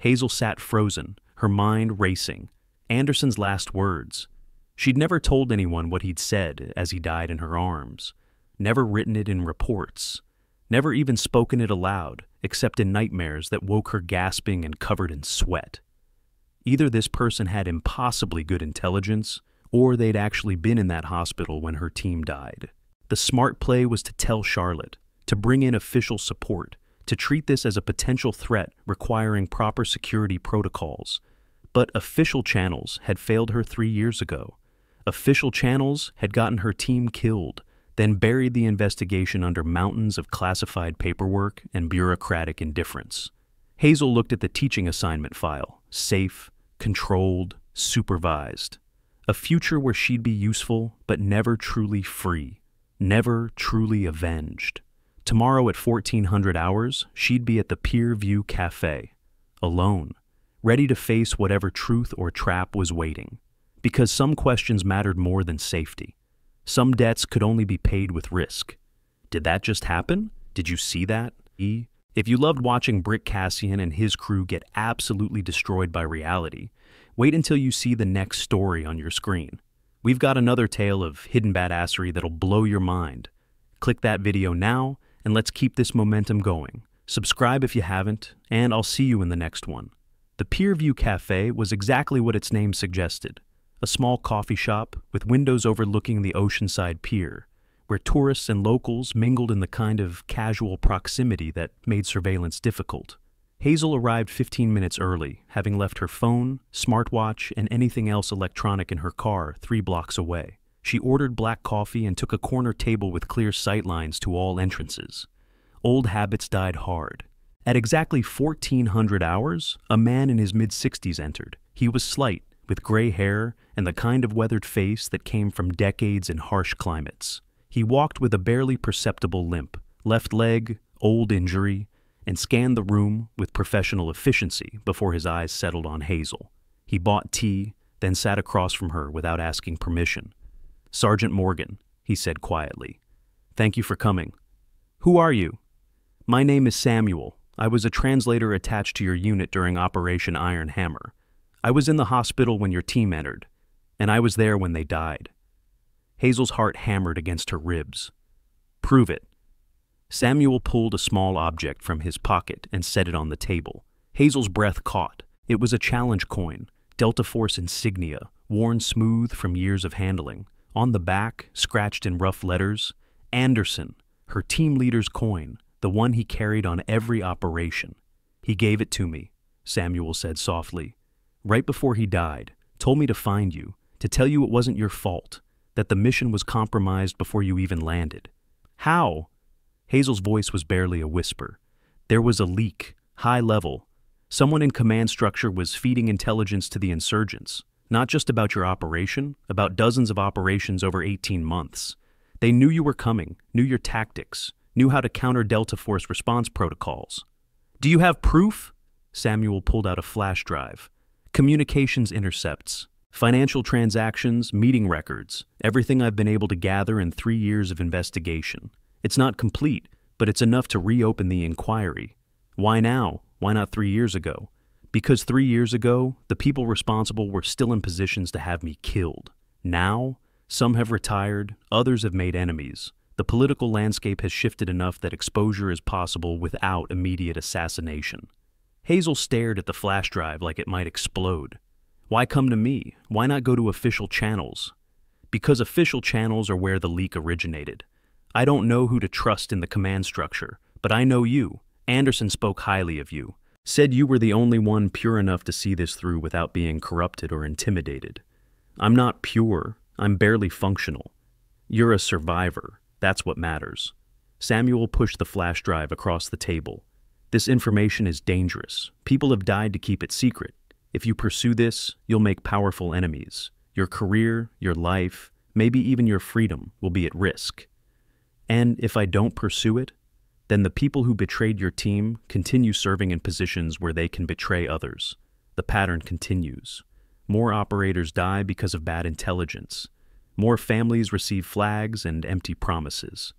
Hazel sat frozen, her mind racing. Anderson's last words. She'd never told anyone what he'd said as he died in her arms. Never written it in reports. Never even spoken it aloud, except in nightmares that woke her gasping and covered in sweat. Either this person had impossibly good intelligence, or they'd actually been in that hospital when her team died. The smart play was to tell Charlotte, to bring in official support, to treat this as a potential threat requiring proper security protocols. But official channels had failed her 3 years ago. Official channels had gotten her team killed, then buried the investigation under mountains of classified paperwork and bureaucratic indifference. Hazel looked at the teaching assignment file, safe, controlled, supervised. A future where she'd be useful, but never truly free, never truly avenged. Tomorrow at 1400 hours, she'd be at the Pier View Cafe, alone, ready to face whatever truth or trap was waiting. Because some questions mattered more than safety. Some debts could only be paid with risk. Did that just happen? Did you see that? If you loved watching Brick Cassian and his crew get absolutely destroyed by reality, wait until you see the next story on your screen. We've got another tale of hidden badassery that'll blow your mind. Click that video now, and let's keep this momentum going. Subscribe if you haven't, and I'll see you in the next one. The Pier View Cafe was exactly what its name suggested. A small coffee shop with windows overlooking the oceanside pier, where tourists and locals mingled in the kind of casual proximity that made surveillance difficult. Hazel arrived 15 minutes early, having left her phone, smartwatch, and anything else electronic in her car 3 blocks away. She ordered black coffee and took a corner table with clear sightlines to all entrances. Old habits died hard. At exactly 1400 hours, a man in his mid-60s entered. He was slight, with gray hair and the kind of weathered face that came from decades in harsh climates. He walked with a barely perceptible limp, left leg, old injury, and scanned the room with professional efficiency before his eyes settled on Hazel. He bought tea, then sat across from her without asking permission. "Sergeant Morgan," he said quietly. "Thank you for coming." "Who are you?" "My name is Samuel. I was a translator attached to your unit during Operation Iron Hammer. I was in the hospital when your team entered, and I was there when they died." Hazel's heart hammered against her ribs. "Prove it." Samuel pulled a small object from his pocket and set it on the table. Hazel's breath caught. It was a challenge coin, Delta Force insignia, worn smooth from years of handling. On the back, scratched in rough letters, Anderson, her team leader's coin, the one he carried on every operation. "He gave it to me," Samuel said softly. "Right before he died, told me to find you, to tell you it wasn't your fault, that the mission was compromised before you even landed." "How?" Hazel's voice was barely a whisper. "There was a leak, high level. Someone in command structure was feeding intelligence to the insurgents, not just about your operation, about dozens of operations over 18 months. They knew you were coming, knew your tactics, knew how to counter Delta Force response protocols." "Do you have proof?" Samuel pulled out a flash drive. "Communications intercepts, financial transactions, meeting records, everything I've been able to gather in 3 years of investigation. It's not complete, but it's enough to reopen the inquiry. Why now? Why not 3 years ago? Because 3 years ago, the people responsible were still in positions to have me killed. Now, some have retired, others have made enemies. The political landscape has shifted enough that exposure is possible without immediate assassination." Hazel stared at the flash drive like it might explode. "Why come to me? Why not go to official channels?" "Because official channels are where the leak originated. I don't know who to trust in the command structure, but I know you. Anderson spoke highly of you. Said you were the only one pure enough to see this through without being corrupted or intimidated. I'm not pure. I'm barely functional. You're a survivor. That's what matters." Samuel pushed the flash drive across the table. "This information is dangerous. People have died to keep it secret. If you pursue this, you'll make powerful enemies. Your career, your life, maybe even your freedom will be at risk. And if I don't pursue it, then the people who betrayed your team continue serving in positions where they can betray others. The pattern continues. More operators die because of bad intelligence. More families receive flags and empty promises."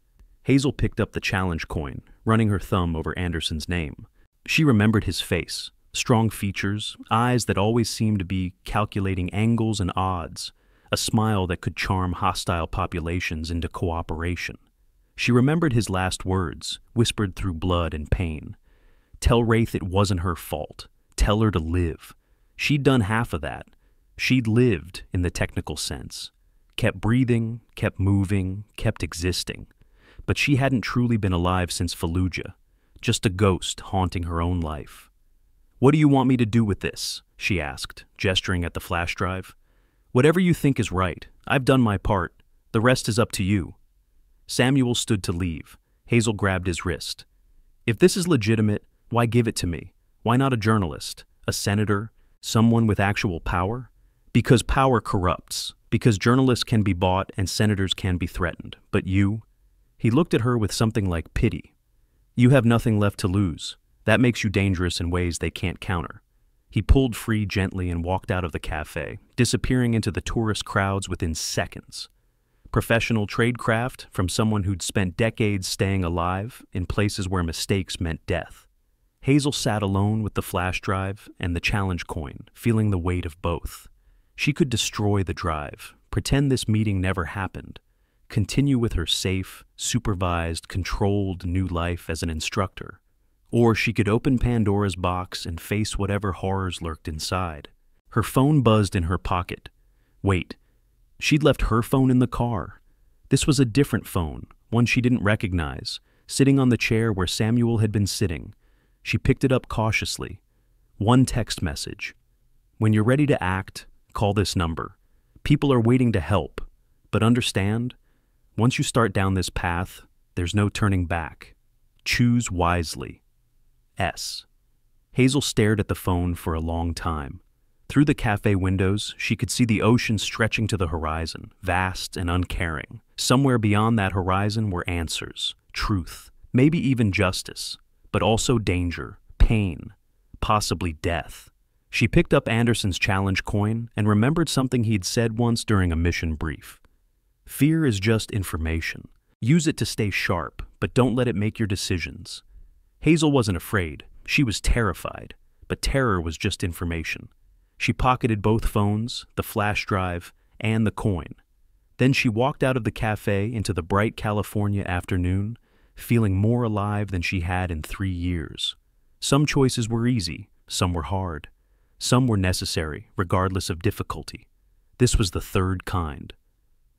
Hazel picked up the challenge coin, running her thumb over Anderson's name. She remembered his face, Strong features, eyes that always seemed to be calculating angles and odds, a smile that could charm hostile populations into cooperation. She remembered his last words, whispered through blood and pain. Tell Wraith it wasn't her fault. Tell her to live. She'd done half of that. She'd lived, in the technical sense. Kept breathing, kept moving, kept existing. But she hadn't truly been alive since Fallujah, just a ghost haunting her own life. "What do you want me to do with this?" she asked, gesturing at the flash drive. "Whatever you think is right. I've done my part. The rest is up to you." Samuel stood to leave. Hazel grabbed his wrist. "If this is legitimate, why give it to me? Why not a journalist, a senator, someone with actual power? Because power corrupts. Because journalists can be bought and senators can be threatened. But you?" He looked at her with something like pity. "You have nothing left to lose. That makes you dangerous in ways they can't counter." He pulled free gently and walked out of the cafe, disappearing into the tourist crowds within seconds. Professional tradecraft from someone who'd spent decades staying alive in places where mistakes meant death. Hazel sat alone with the flash drive and the challenge coin, feeling the weight of both. She could destroy the drive, pretend this meeting never happened, continue with her safe, supervised, controlled new life as an instructor. Or she could open Pandora's box and face whatever horrors lurked inside. Her phone buzzed in her pocket. Wait, she'd left her phone in the car. This was a different phone, one she didn't recognize, sitting on the chair where Samuel had been sitting. She picked it up cautiously. One text message. "When you're ready to act, call this number. People are waiting to help, but understand, once you start down this path, there's no turning back. Choose wisely. S." Hazel stared at the phone for a long time. Through the cafe windows, she could see the ocean stretching to the horizon, vast and uncaring. Somewhere beyond that horizon were answers, truth, maybe even justice, but also danger, pain, possibly death. She picked up Anderson's challenge coin and remembered something he'd said once during a mission brief. "Fear is just information. Use it to stay sharp, but don't let it make your decisions." Hazel wasn't afraid. She was terrified, but terror was just information. She pocketed both phones, the flash drive, and the coin. Then she walked out of the cafe into the bright California afternoon, feeling more alive than she had in 3 years. Some choices were easy, some were hard. Some were necessary, regardless of difficulty. This was the third kind.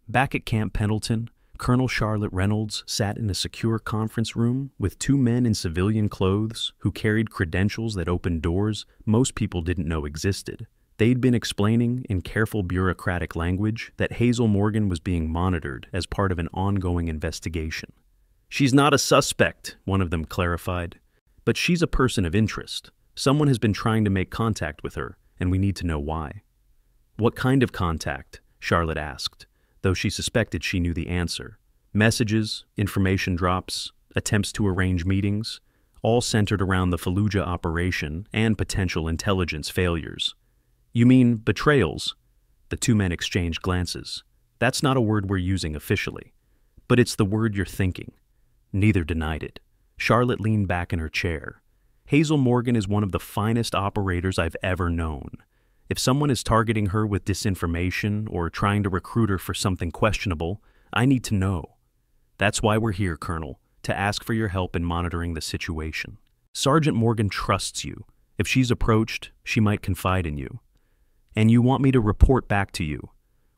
Back at Camp Pendleton, Colonel Charlotte Reynolds sat in a secure conference room with 2 men in civilian clothes who carried credentials that opened doors most people didn't know existed. They'd been explaining, in careful bureaucratic language, that Hazel Morgan was being monitored as part of an ongoing investigation. "She's not a suspect," one of them clarified, "but she's a person of interest. Someone has been trying to make contact with her, and we need to know why." "What kind of contact?" Charlotte asked, though she suspected she knew the answer. Messages, information drops, attempts to arrange meetings, all centered around the Fallujah operation and potential intelligence failures. "You mean betrayals?" The 2 men exchanged glances. "That's not a word we're using officially, but it's the word you're thinking." Neither denied it. Charlotte leaned back in her chair. "Hazel Morgan is one of the finest operators I've ever known. If someone is targeting her with disinformation or trying to recruit her for something questionable, I need to know. That's why we're here, Colonel, to ask for your help in monitoring the situation. Sergeant Morgan trusts you. If she's approached, she might confide in you. And you want me to report back to you.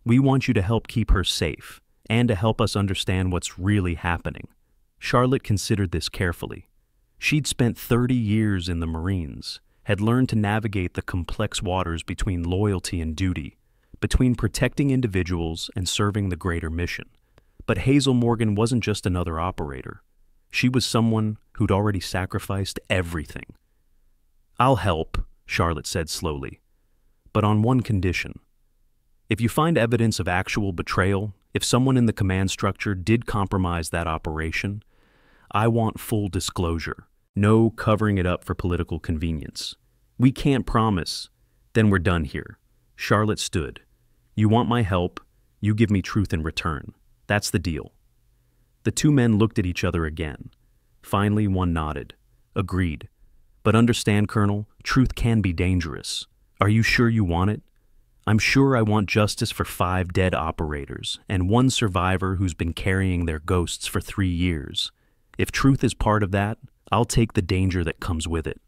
We want you to help keep her safe and to help us understand what's really happening." Charlotte considered this carefully. She'd spent 30 years in the Marines, had learned to navigate the complex waters between loyalty and duty, between protecting individuals and serving the greater mission. But Hazel Morgan wasn't just another operator. She was someone who'd already sacrificed everything. "I'll help," Charlotte said slowly, "but on one condition. If you find evidence of actual betrayal, if someone in the command structure did compromise that operation, I want full disclosure. No covering it up for political convenience. We can't promise. Then we're done here." Charlotte stood. "You want my help, you give me truth in return. That's the deal." The 2 men looked at each other again. Finally, one nodded. "Agreed. But understand, Colonel, truth can be dangerous. Are you sure you want it? I'm sure I want justice for 5 dead operators and 1 survivor who's been carrying their ghosts for 3 years. If truth is part of that, I'll take the danger that comes with it.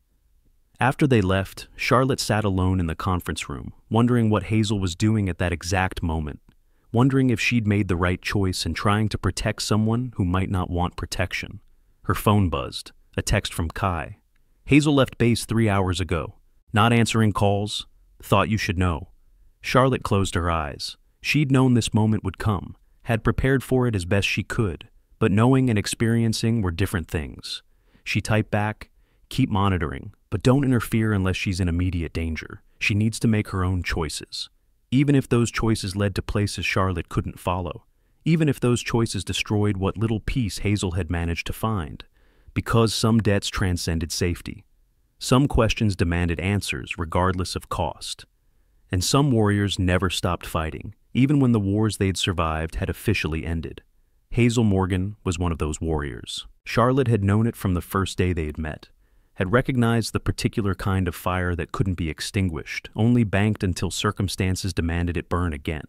After they left, Charlotte sat alone in the conference room, wondering what Hazel was doing at that exact moment, wondering if she'd made the right choice in trying to protect someone who might not want protection. Her phone buzzed, a text from Kai. Hazel left base 3 hours ago. Not answering calls. Thought you should know. Charlotte closed her eyes. She'd known this moment would come, had prepared for it as best she could, but knowing and experiencing were different things. She typed back, "Keep monitoring, but don't interfere unless she's in immediate danger. She needs to make her own choices. Even if those choices led to places Charlotte couldn't follow. Even if those choices destroyed what little peace Hazel had managed to find. Because some debts transcended safety. Some questions demanded answers regardless of cost. And some warriors never stopped fighting, even when the wars they'd survived had officially ended. Hazel Morgan was one of those warriors. Charlotte had known it from the first day they had met, had recognized the particular kind of fire that couldn't be extinguished, only banked until circumstances demanded it burn again.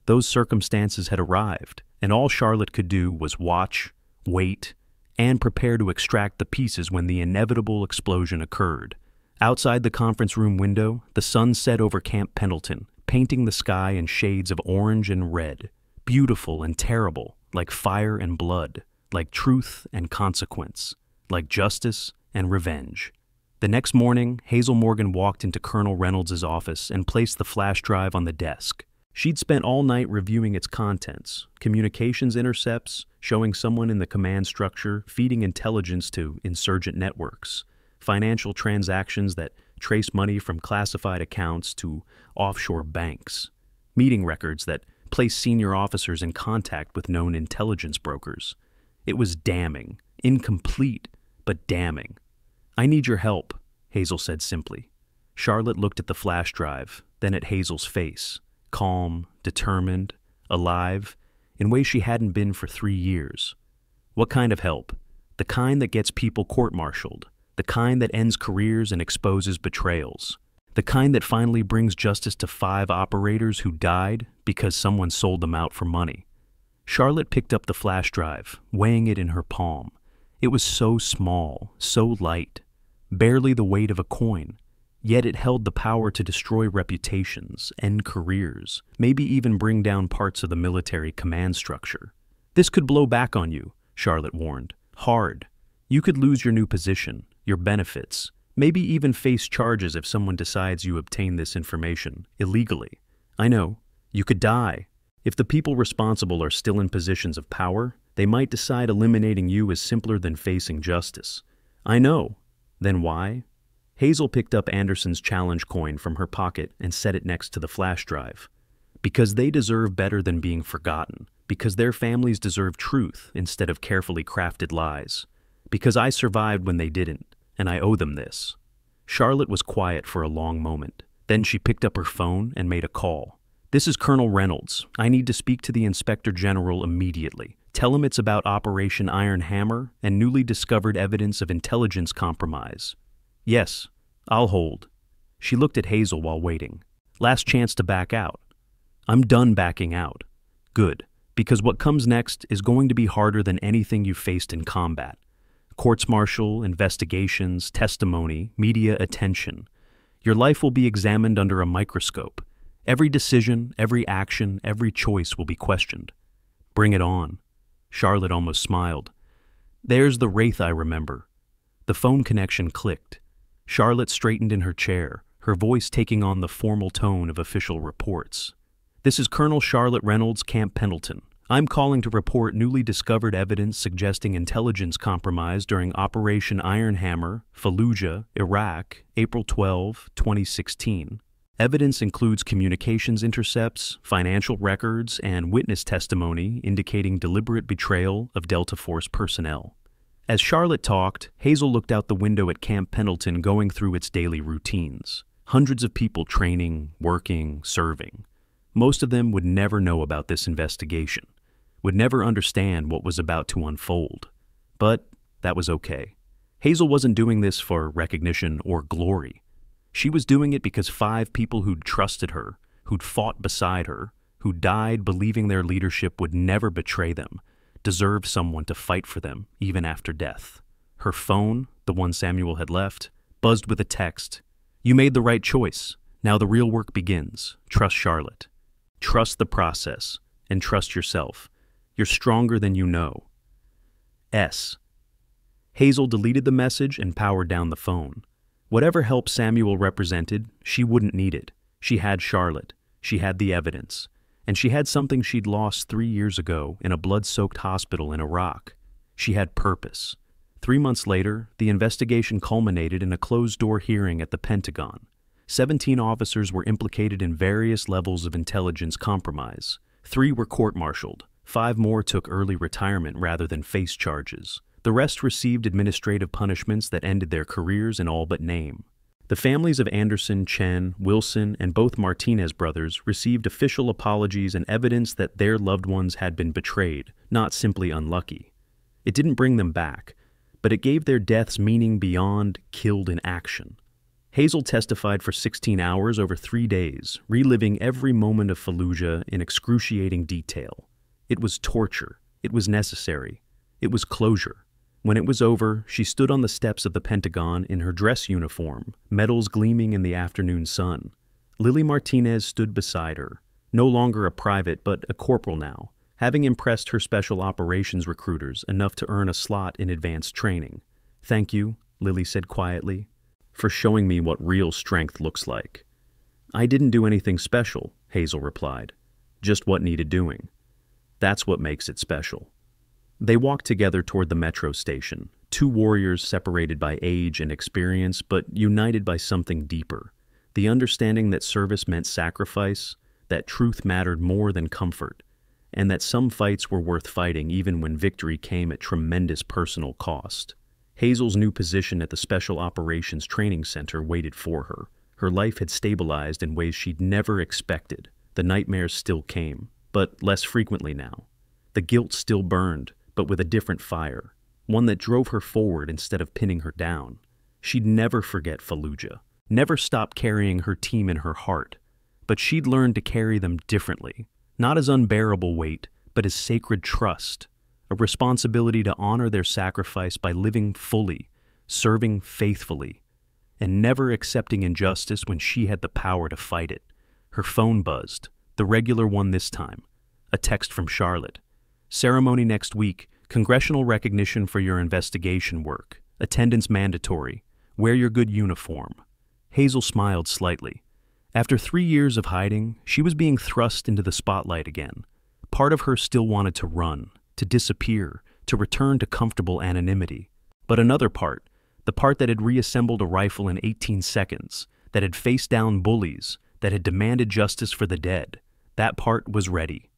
Those circumstances had arrived, and all Charlotte could do was watch, wait, and prepare to extract the pieces when the inevitable explosion occurred. Outside the conference room window, the sun set over Camp Pendleton, painting the sky in shades of orange and red, beautiful and terrible, like fire and blood, like truth and consequence, like justice and revenge. The next morning, Hazel Morgan walked into Colonel Reynolds' office and placed the flash drive on the desk. She'd spent all night reviewing its contents, communications intercepts, showing someone in the command structure feeding intelligence to insurgent networks, financial transactions that trace money from classified accounts to offshore banks, meeting records that place senior officers in contact with known intelligence brokers. It was damning, incomplete, but damning. "I need your help," Hazel said simply. Charlotte looked at the flash drive, then at Hazel's face, calm, determined, alive, in ways she hadn't been for 3 years. "What kind of help? The kind that gets people court-martialed, the kind that ends careers and exposes betrayals, the kind that finally brings justice to 5 operators who died because someone sold them out for money." Charlotte picked up the flash drive, weighing it in her palm. It was so small, so light, barely the weight of a coin, yet it held the power to destroy reputations, end careers, maybe even bring down parts of the military command structure. "This could blow back on you," Charlotte warned. "Hard. You could lose your new position, your benefits, maybe even face charges if someone decides you obtained this information illegally. I know. You could die. If the people responsible are still in positions of power, they might decide eliminating you is simpler than facing justice. I know. Then why?" Hazel picked up Anderson's challenge coin from her pocket and set it next to the flash drive. "Because they deserve better than being forgotten. Because their families deserve truth instead of carefully crafted lies. Because I survived when they didn't, and I owe them this." Charlotte was quiet for a long moment. Then she picked up her phone and made a call. "This is Colonel Reynolds. I need to speak to the Inspector General immediately. Tell him it's about Operation Iron Hammer and newly discovered evidence of intelligence compromise." "Yes, I'll hold." She looked at Hazel while waiting. "Last chance to back out." "I'm done backing out." "Good, because what comes next is going to be harder than anything you've faced in combat. Courts-martial, investigations, testimony, media attention. Your life will be examined under a microscope. Every decision, every action, every choice will be questioned. Bring it on." Charlotte almost smiled. "There's the wraith I remember." The phone connection clicked. Charlotte straightened in her chair, her voice taking on the formal tone of official reports. "This is Colonel Charlotte Reynolds, Camp Pendleton. I'm calling to report newly discovered evidence suggesting intelligence compromise during Operation Iron Hammer, Fallujah, Iraq, April 12, 2016. Evidence includes communications intercepts, financial records, and witness testimony indicating deliberate betrayal of Delta Force personnel." As Charlotte talked, Hazel looked out the window at Camp Pendleton going through its daily routines. Hundreds of people training, working, serving. Most of them would never know about this investigation, would never understand what was about to unfold. But that was okay. Hazel wasn't doing this for recognition or glory. She was doing it because 5 people who'd trusted her, who'd fought beside her, who died believing their leadership would never betray them, deserved someone to fight for them even after death. Her phone, the one Samuel had left, buzzed with a text. "You made the right choice. Now the real work begins. Trust Charlotte. Trust the process, and trust yourself. You're stronger than you know. S." Hazel deleted the message and powered down the phone. Whatever help Samuel represented, she wouldn't need it. She had Charlotte. She had the evidence. And she had something she'd lost 3 years ago in a blood-soaked hospital in Iraq. She had purpose. 3 months later, the investigation culminated in a closed-door hearing at the Pentagon. 17 officers were implicated in various levels of intelligence compromise. 3 were court-martialed. 5 more took early retirement rather than face charges. The rest received administrative punishments that ended their careers in all but name. The families of Anderson, Chen, Wilson, and both Martinez brothers received official apologies and evidence that their loved ones had been betrayed, not simply unlucky. It didn't bring them back, but it gave their deaths meaning beyond killed in action. Hazel testified for 16 hours over 3 days, reliving every moment of Fallujah in excruciating detail. It was torture. It was necessary. It was closure. When it was over, she stood on the steps of the Pentagon in her dress uniform, medals gleaming in the afternoon sun. Lily Martinez stood beside her, no longer a private but a corporal now, having impressed her special operations recruiters enough to earn a slot in advanced training. "Thank you," Lily said quietly, "for showing me what real strength looks like." "I didn't do anything special," Hazel replied. "Just what needed doing. That's what makes it special." They walked together toward the metro station, 2 warriors separated by age and experience, but united by something deeper. The understanding that service meant sacrifice, that truth mattered more than comfort, and that some fights were worth fighting even when victory came at tremendous personal cost. Hazel's new position at the Special Operations Training Center waited for her. Her life had stabilized in ways she'd never expected. The nightmares still came, but less frequently now. The guilt still burned, but with a different fire, one that drove her forward instead of pinning her down. She'd never forget Fallujah, never stop carrying her team in her heart, but she'd learned to carry them differently, not as unbearable weight, but as sacred trust, a responsibility to honor their sacrifice by living fully, serving faithfully, and never accepting injustice when she had the power to fight it. Her phone buzzed, the regular one this time, a text from Charlotte. "Ceremony next week. Congressional recognition for your investigation work. Attendance mandatory. Wear your good uniform." Hazel smiled slightly. After 3 years of hiding, she was being thrust into the spotlight again. Part of her still wanted to run, to disappear, to return to comfortable anonymity. But another part, the part that had reassembled a rifle in 18 seconds, that had faced down bullies, that had demanded justice for the dead, that part was ready.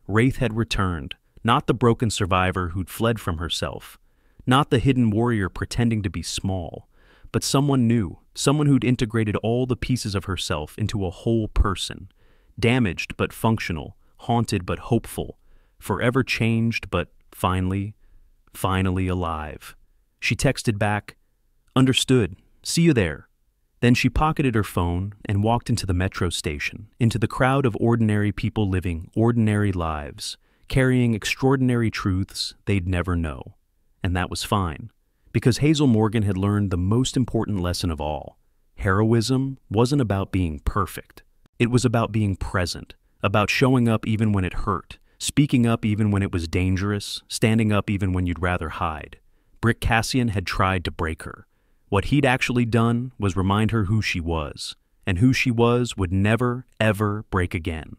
Wraith had returned. Not the broken survivor who'd fled from herself, not the hidden warrior pretending to be small, but someone new, someone who'd integrated all the pieces of herself into a whole person, damaged but functional, haunted but hopeful, forever changed but finally alive. She texted back, "Understood. See you there." Then she pocketed her phone and walked into the metro station, into the crowd of ordinary people living ordinary lives, carrying extraordinary truths they'd never know. And that was fine, because Hazel Morgan had learned the most important lesson of all. Heroism wasn't about being perfect. It was about being present, about showing up even when it hurt, speaking up even when it was dangerous, standing up even when you'd rather hide. Brick Cassian had tried to break her. What he'd actually done was remind her who she was, and who she was would never, ever break again.